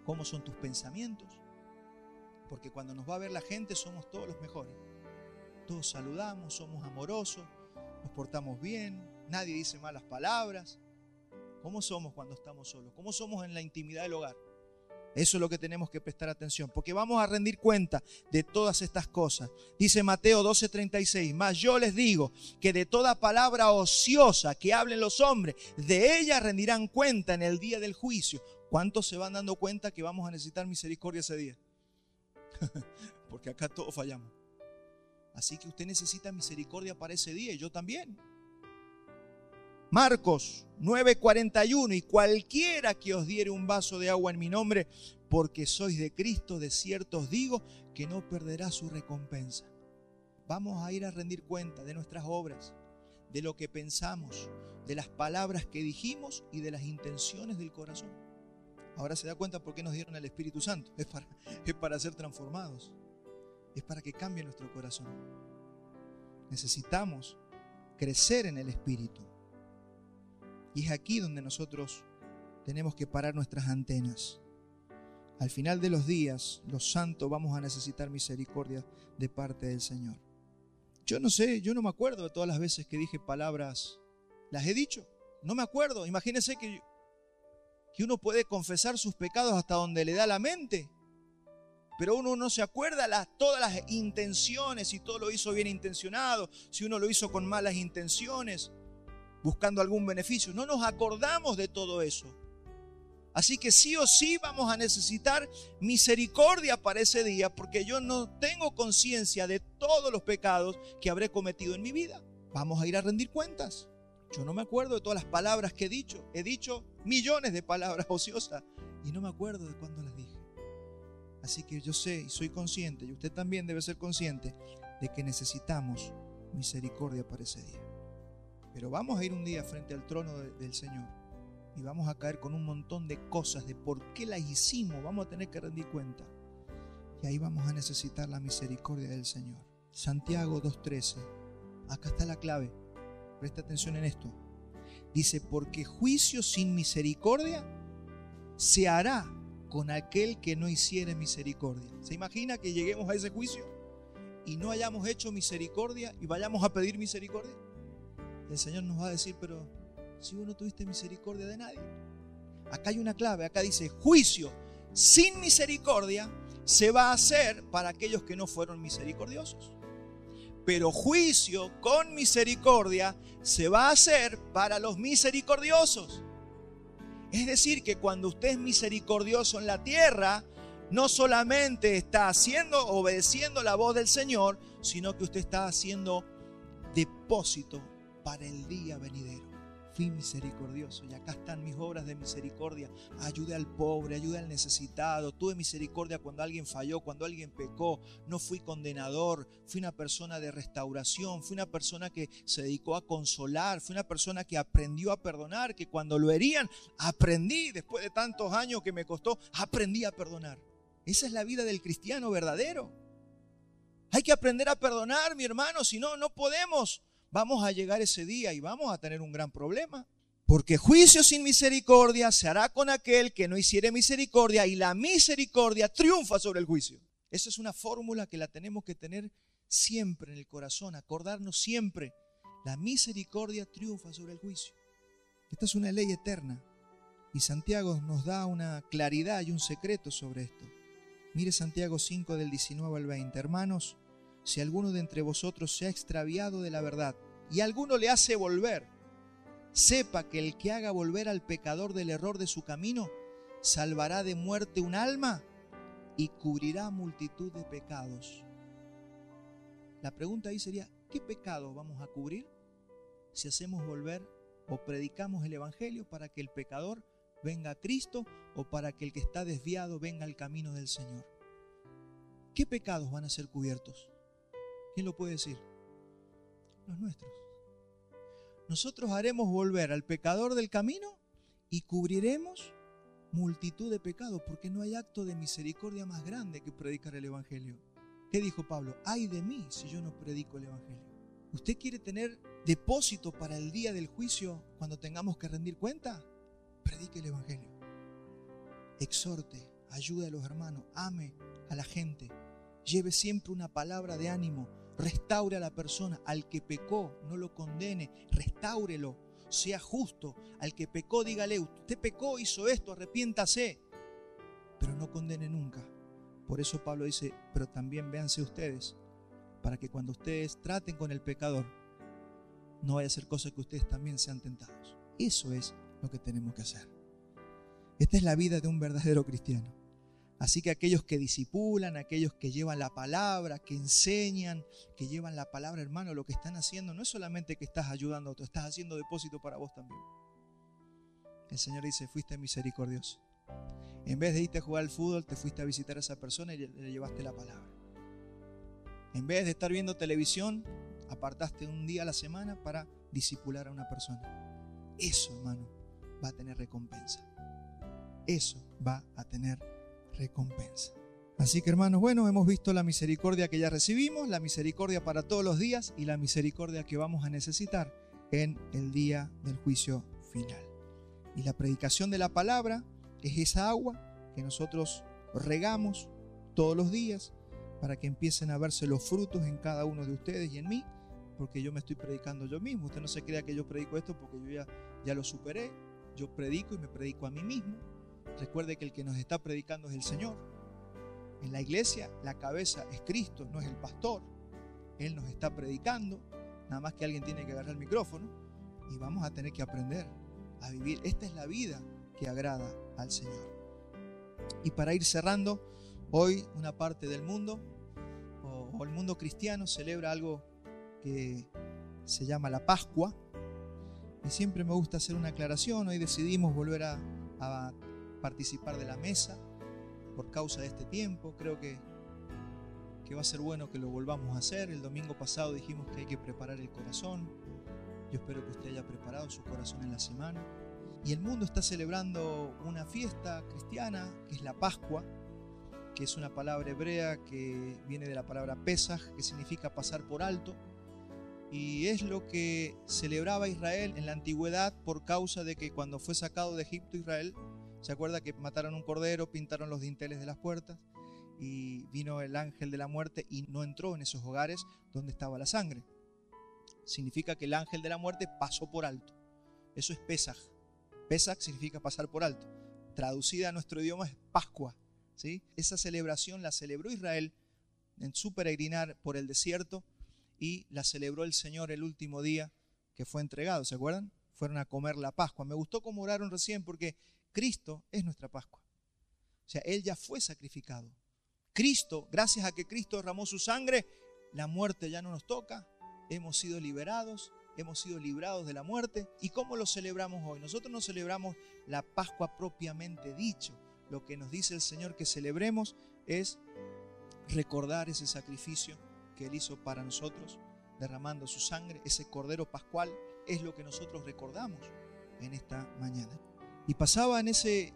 ¿Cómo son tus pensamientos? Porque cuando nos va a ver la gente somos todos los mejores. Todos saludamos, somos amorosos, nos portamos bien, nadie dice malas palabras. ¿Cómo somos cuando estamos solos? ¿Cómo somos en la intimidad del hogar? Eso es lo que tenemos que prestar atención, porque vamos a rendir cuenta de todas estas cosas. Dice Mateo 12:36, mas yo les digo que de toda palabra ociosa que hablen los hombres, de ella rendirán cuenta en el día del juicio. ¿Cuántos se van dando cuenta que vamos a necesitar misericordia ese día? Porque acá todos fallamos. Así que usted necesita misericordia para ese día y yo también. Marcos 9:41, y cualquiera que os diere un vaso de agua en mi nombre, porque sois de Cristo, de cierto os digo que no perderá su recompensa. Vamos a ir a rendir cuenta de nuestras obras, de lo que pensamos, de las palabras que dijimos y de las intenciones del corazón. Ahora se da cuenta por qué nos dieron el Espíritu Santo. Es para ser transformados. Es para que cambie nuestro corazón. Necesitamos crecer en el Espíritu. Y es aquí donde nosotros tenemos que parar nuestras antenas. Al final de los días, los santos vamos a necesitar misericordia de parte del Señor. Yo no sé, yo no me acuerdo de todas las veces que dije palabras. Las he dicho, no me acuerdo. Imagínense que uno puede confesar sus pecados hasta donde le da la mente, pero uno no se acuerda todas las intenciones, si todo lo hizo bien intencionado, si uno lo hizo con malas intenciones, buscando algún beneficio. No nos acordamos de todo eso. Así que sí o sí vamos a necesitar misericordia para ese día, porque yo no tengo conciencia de todos los pecados que habré cometido en mi vida. Vamos a ir a rendir cuentas. Yo no me acuerdo de todas las palabras que he dicho. He dicho millones de palabras ociosas y no me acuerdo de cuándo las dije. Así que yo sé y soy consciente, y usted también debe ser consciente, de que necesitamos misericordia para ese día. Pero vamos a ir un día frente al trono del Señor y vamos a caer con un montón de cosas de por qué las hicimos. Vamos a tener que rendir cuenta. Y ahí vamos a necesitar la misericordia del Señor. Santiago 2:13. Acá está la clave. Presta atención en esto. Dice, porque juicio sin misericordia se hará con aquel que no hiciere misericordia. ¿Se imagina que lleguemos a ese juicio y no hayamos hecho misericordia y vayamos a pedir misericordia? El Señor nos va a decir, pero si vos no tuviste misericordia de nadie. Acá hay una clave, acá dice, juicio sin misericordia se va a hacer para aquellos que no fueron misericordiosos. Pero juicio con misericordia se va a hacer para los misericordiosos. Es decir, que cuando usted es misericordioso en la tierra, no solamente está obedeciendo la voz del Señor, sino que usted está haciendo depósito para el día venidero. Fui misericordioso y acá están mis obras de misericordia. Ayudé al pobre, ayudé al necesitado. Tuve misericordia cuando alguien falló, cuando alguien pecó. No fui condenador. Fui una persona de restauración. Fui una persona que se dedicó a consolar. Fui una persona que aprendió a perdonar. Que cuando lo herían, aprendí. Después de tantos años que me costó, aprendí a perdonar. Esa es la vida del cristiano verdadero. Hay que aprender a perdonar, mi hermano. Si no, no podemos. Vamos a llegar ese día y vamos a tener un gran problema. Porque juicio sin misericordia se hará con aquel que no hiciere misericordia, y la misericordia triunfa sobre el juicio. Esa es una fórmula que la tenemos que tener siempre en el corazón, acordarnos siempre. La misericordia triunfa sobre el juicio. Esta es una ley eterna y Santiago nos da una claridad y un secreto sobre esto. Mire Santiago 5 del 19 al 20. Hermanos, si alguno de entre vosotros se ha extraviado de la verdad y alguno le hace volver, sepa que el que haga volver al pecador del error de su camino, salvará de muerte un alma y cubrirá multitud de pecados. La pregunta ahí sería, ¿qué pecados vamos a cubrir si hacemos volver o predicamos el evangelio para que el pecador venga a Cristo o para que el que está desviado venga al camino del Señor? ¿Qué pecados van a ser cubiertos? ¿Quién lo puede decir? Los nuestros. Nosotros haremos volver al pecador del camino y cubriremos multitud de pecados, porque no hay acto de misericordia más grande que predicar el evangelio. ¿Qué dijo Pablo? Ay de mí si yo no predico el evangelio. ¿Usted quiere tener depósito para el día del juicio cuando tengamos que rendir cuenta? Predique el evangelio. Exhorte, ayude a los hermanos, ame a la gente. Lleve siempre una palabra de ánimo. Restaure a la persona. Al que pecó, no lo condene. Restáurelo. Sea justo. Al que pecó, dígale, usted pecó, hizo esto, arrepiéntase. Pero no condene nunca. Por eso Pablo dice, pero también véanse ustedes, para que cuando ustedes traten con el pecador, no vaya a ser cosa que ustedes también sean tentados. Eso es lo que tenemos que hacer. Esta es la vida de un verdadero cristiano. Así que aquellos que discipulan, aquellos que llevan la palabra, que enseñan, que llevan la palabra, hermano, lo que están haciendo no es solamente que estás ayudando a otro, estás haciendo depósito para vos también. El Señor dice, fuiste misericordioso. En vez de irte a jugar al fútbol, te fuiste a visitar a esa persona y le llevaste la palabra. En vez de estar viendo televisión, apartaste un día a la semana para discipular a una persona. Eso, hermano, va a tener recompensa. Eso va a tener recompensa. Así que, hermanos, bueno, hemos visto la misericordia que ya recibimos, la misericordia para todos los días y la misericordia que vamos a necesitar en el día del juicio final. Y la predicación de la palabra es esa agua que nosotros regamos todos los días para que empiecen a verse los frutos en cada uno de ustedes y en mí, porque yo me estoy predicando yo mismo. Usted no se crea que yo predico esto porque yo ya lo superé. Yo predico y me predico a mí mismo. Recuerde que el que nos está predicando es el Señor. En la iglesia la cabeza es Cristo, no es el pastor. Él nos está predicando, nada más que alguien tiene que agarrar el micrófono y vamos a tener que aprender a vivir. Esta es la vida que agrada al Señor. Y para ir cerrando, hoy una parte del mundo o el mundo cristiano celebra algo que se llama la Pascua. Y siempre me gusta hacer una aclaración. Hoy decidimos volver a participar de la mesa por causa de este tiempo. Creo que va a ser bueno que lo volvamos a hacer. El domingo pasado dijimos que hay que preparar el corazón. Yo espero que usted haya preparado su corazón en la semana. Y el mundo está celebrando una fiesta cristiana que es la Pascua, que es una palabra hebrea que viene de la palabra Pesaj, que significa pasar por alto. Y es lo que celebraba Israel en la antigüedad por causa de que cuando fue sacado de Egipto Israel, ¿se acuerda que mataron un cordero, pintaron los dinteles de las puertas y vino el ángel de la muerte y no entró en esos hogares donde estaba la sangre? Significa que el ángel de la muerte pasó por alto. Eso es Pesaj. Pesaj significa pasar por alto. Traducida a nuestro idioma es Pascua, ¿sí? Esa celebración la celebró Israel en su peregrinar por el desierto y la celebró el Señor el último día que fue entregado. ¿Se acuerdan? Fueron a comer la Pascua. Me gustó cómo oraron recién porque Cristo es nuestra Pascua. O sea, Él ya fue sacrificado. Cristo, gracias a que Cristo derramó su sangre, la muerte ya no nos toca. Hemos sido liberados, hemos sido librados de la muerte. ¿Y cómo lo celebramos hoy? Nosotros no celebramos la Pascua propiamente dicho. Lo que nos dice el Señor que celebremos es recordar ese sacrificio que Él hizo para nosotros, derramando su sangre. Ese cordero pascual es lo que nosotros recordamos en esta mañana. Y pasaba en ese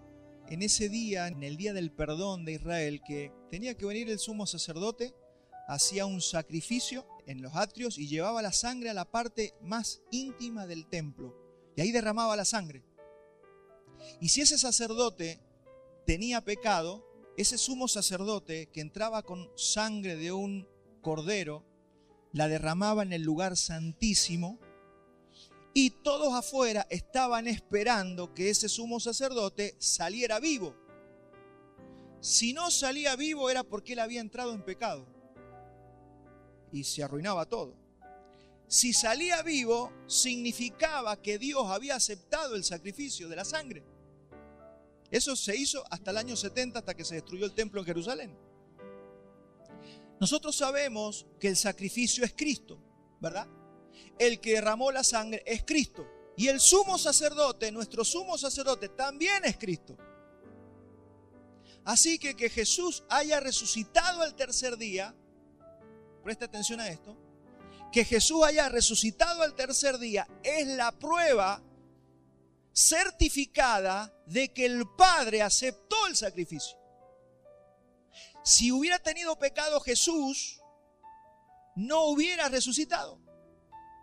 día, en el día del perdón de Israel, que tenía que venir el sumo sacerdote, hacía un sacrificio en los atrios y llevaba la sangre a la parte más íntima del templo. Y ahí derramaba la sangre. Y si ese sacerdote tenía pecado, ese sumo sacerdote que entraba con sangre de un cordero, la derramaba en el lugar santísimo. Y todos afuera estaban esperando que ese sumo sacerdote saliera vivo. Si no salía vivo era porque él había entrado en pecado y se arruinaba todo. Si salía vivo significaba que Dios había aceptado el sacrificio de la sangre. Eso se hizo hasta el año 70, hasta que se destruyó el templo en Jerusalén. Nosotros sabemos que el sacrificio es Cristo, ¿verdad? El que derramó la sangre es Cristo. Y el sumo sacerdote, nuestro sumo sacerdote, también es Cristo. Así que Jesús haya resucitado al tercer día, presta atención a esto, que Jesús haya resucitado al tercer día es la prueba certificada de que el Padre aceptó el sacrificio. Si hubiera tenido pecado Jesús, no hubiera resucitado.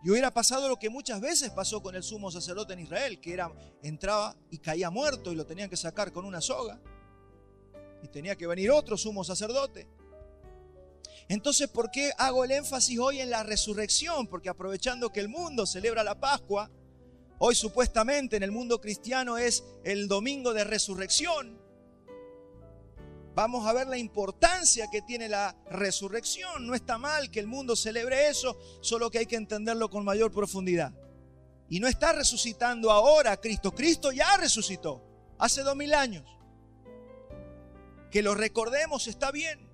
Y hubiera pasado lo que muchas veces pasó con el sumo sacerdote en Israel, que entraba y caía muerto y lo tenían que sacar con una soga. Y tenía que venir otro sumo sacerdote. Entonces, ¿por qué hago el énfasis hoy en la resurrección? Porque aprovechando que el mundo celebra la Pascua, hoy supuestamente en el mundo cristiano es el domingo de resurrección. Vamos a ver la importancia que tiene la resurrección. No está mal que el mundo celebre eso, solo que hay que entenderlo con mayor profundidad. Y no está resucitando ahora Cristo. Cristo ya resucitó hace 2000 años. Que lo recordemos está bien.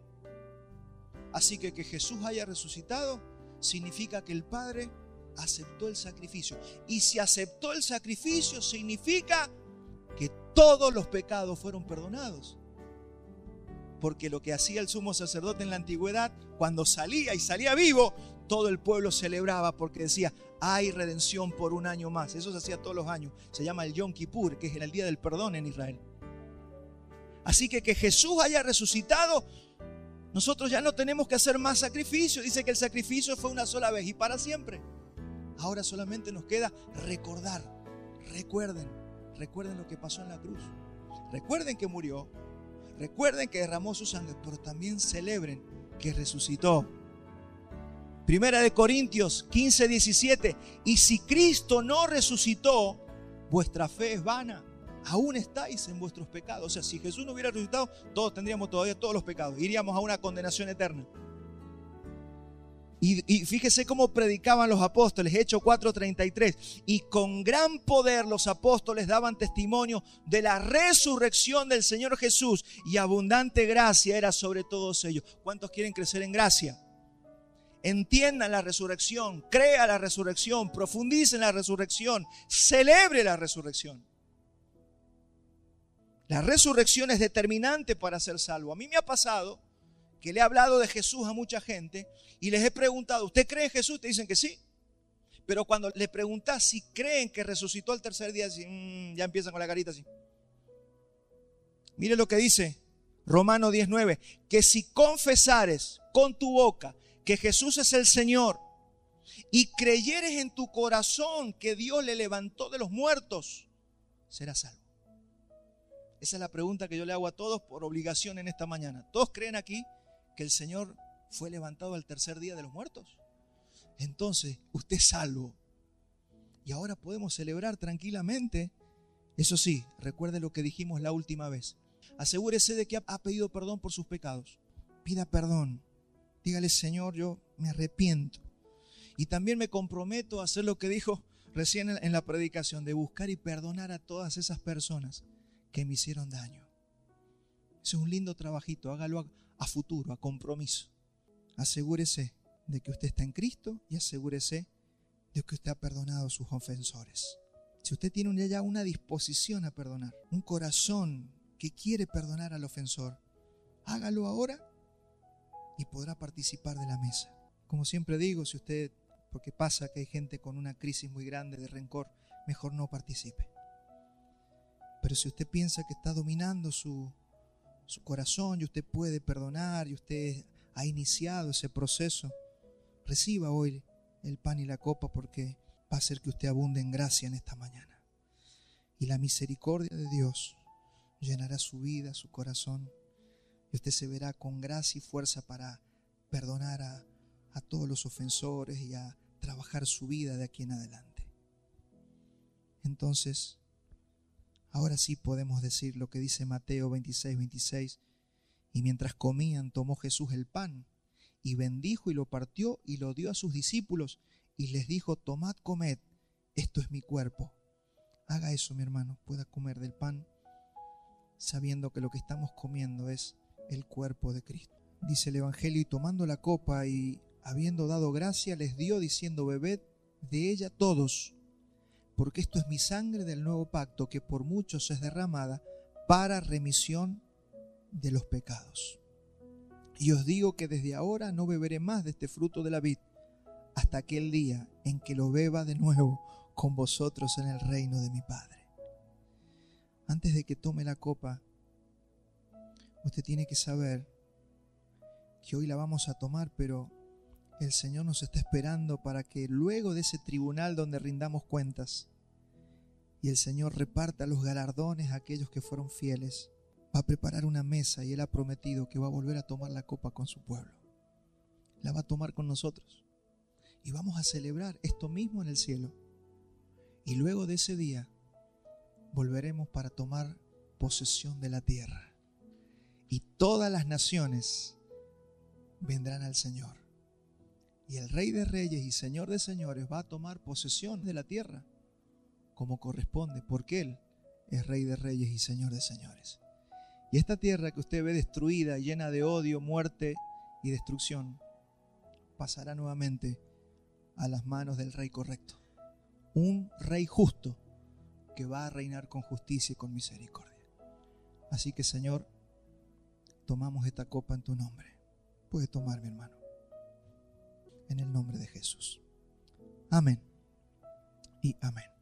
Así que Jesús haya resucitado significa que el Padre aceptó el sacrificio. Y si aceptó el sacrificio significa que todos los pecados fueron perdonados. Porque lo que hacía el sumo sacerdote en la antigüedad, cuando salía y salía vivo, todo el pueblo celebraba porque decía, hay redención por un año más. Eso se hacía todos los años. Se llama el Yom Kippur, que es el día del perdón en Israel. Así que Jesús haya resucitado, nosotros ya no tenemos que hacer más sacrificio. Dice que el sacrificio fue una sola vez y para siempre. Ahora solamente nos queda recordar. Recuerden lo que pasó en la cruz. Recuerden que murió. Recuerden que derramó su sangre, pero también celebren que resucitó. Primera de Corintios 15:17. Y si Cristo no resucitó, vuestra fe es vana. Aún estáis en vuestros pecados. O sea, si Jesús no hubiera resucitado, todos tendríamos todavía todos los pecados. Iríamos a una condenación eterna. Y fíjese cómo predicaban los apóstoles, Hechos 4:33. Y con gran poder los apóstoles daban testimonio de la resurrección del Señor Jesús, y abundante gracia era sobre todos ellos. ¿Cuántos quieren crecer en gracia? Entiendan la resurrección, crea la resurrección, profundicen la resurrección, celebre la resurrección. La resurrección es determinante para ser salvo. A mí me ha pasado que le he hablado de Jesús a mucha gente y les he preguntado, ¿usted cree en Jesús? Te dicen que sí. Pero cuando le preguntas si creen que resucitó al tercer día, ya empiezan con la carita así. Mire lo que dice Romanos 10:9, que si confesares con tu boca que Jesús es el Señor y creyeres en tu corazón que Dios le levantó de los muertos, serás salvo. Esa es la pregunta que yo le hago a todos por obligación en esta mañana. ¿Todos creen aquí que el Señor fue levantado al tercer día de los muertos? Entonces, usted es salvo. Y ahora podemos celebrar tranquilamente. Eso sí, recuerde lo que dijimos la última vez. Asegúrese de que ha pedido perdón por sus pecados. Pida perdón. Dígale, Señor, yo me arrepiento. Y también me comprometo a hacer lo que dijo recién en la predicación, de buscar y perdonar a todas esas personas que me hicieron daño. Eso es un lindo trabajito, hágalo a futuro, a compromiso. Asegúrese de que usted está en Cristo y asegúrese de que usted ha perdonado a sus ofensores. Si usted tiene ya una disposición a perdonar, un corazón que quiere perdonar al ofensor, hágalo ahora y podrá participar de la mesa. Como siempre digo, si usted, porque pasa que hay gente con una crisis muy grande de rencor, mejor no participe. Pero si usted piensa que está dominando su corazón y usted puede perdonar y usted ha iniciado ese proceso, reciba hoy el pan y la copa, porque va a hacer que usted abunde en gracia en esta mañana. Y la misericordia de Dios llenará su vida, su corazón, y usted se verá con gracia y fuerza para perdonar a todos los ofensores y a trabajar su vida de aquí en adelante. Entonces, ahora sí podemos decir lo que dice Mateo 26:26. Y mientras comían, tomó Jesús el pan y bendijo y lo partió y lo dio a sus discípulos y les dijo, tomad, comed, esto es mi cuerpo. Haga eso, mi hermano, pueda comer del pan sabiendo que lo que estamos comiendo es el cuerpo de Cristo. Dice el Evangelio, y tomando la copa y habiendo dado gracia, les dio diciendo, bebed de ella todos, porque esto es mi sangre del nuevo pacto, que por muchos es derramada para remisión de los pecados. Y os digo que desde ahora no beberé más de este fruto de la vid, hasta aquel día en que lo beba de nuevo con vosotros en el reino de mi Padre. Antes de que tome la copa, usted tiene que saber que hoy la vamos a tomar, pero el Señor nos está esperando para que luego de ese tribunal donde rindamos cuentas y el Señor reparta los galardones a aquellos que fueron fieles, va a preparar una mesa y Él ha prometido que va a volver a tomar la copa con su pueblo. La va a tomar con nosotros y vamos a celebrar esto mismo en el cielo. Y luego de ese día volveremos para tomar posesión de la tierra y todas las naciones vendrán al Señor. Y el Rey de Reyes y Señor de Señores va a tomar posesión de la tierra como corresponde, porque Él es Rey de Reyes y Señor de Señores. Y esta tierra que usted ve destruida, llena de odio, muerte y destrucción, pasará nuevamente a las manos del Rey correcto. Un Rey justo que va a reinar con justicia y con misericordia. Así que, Señor, tomamos esta copa en tu nombre. Puede tomar, mi hermano, en el nombre de Jesús. Amén y amén.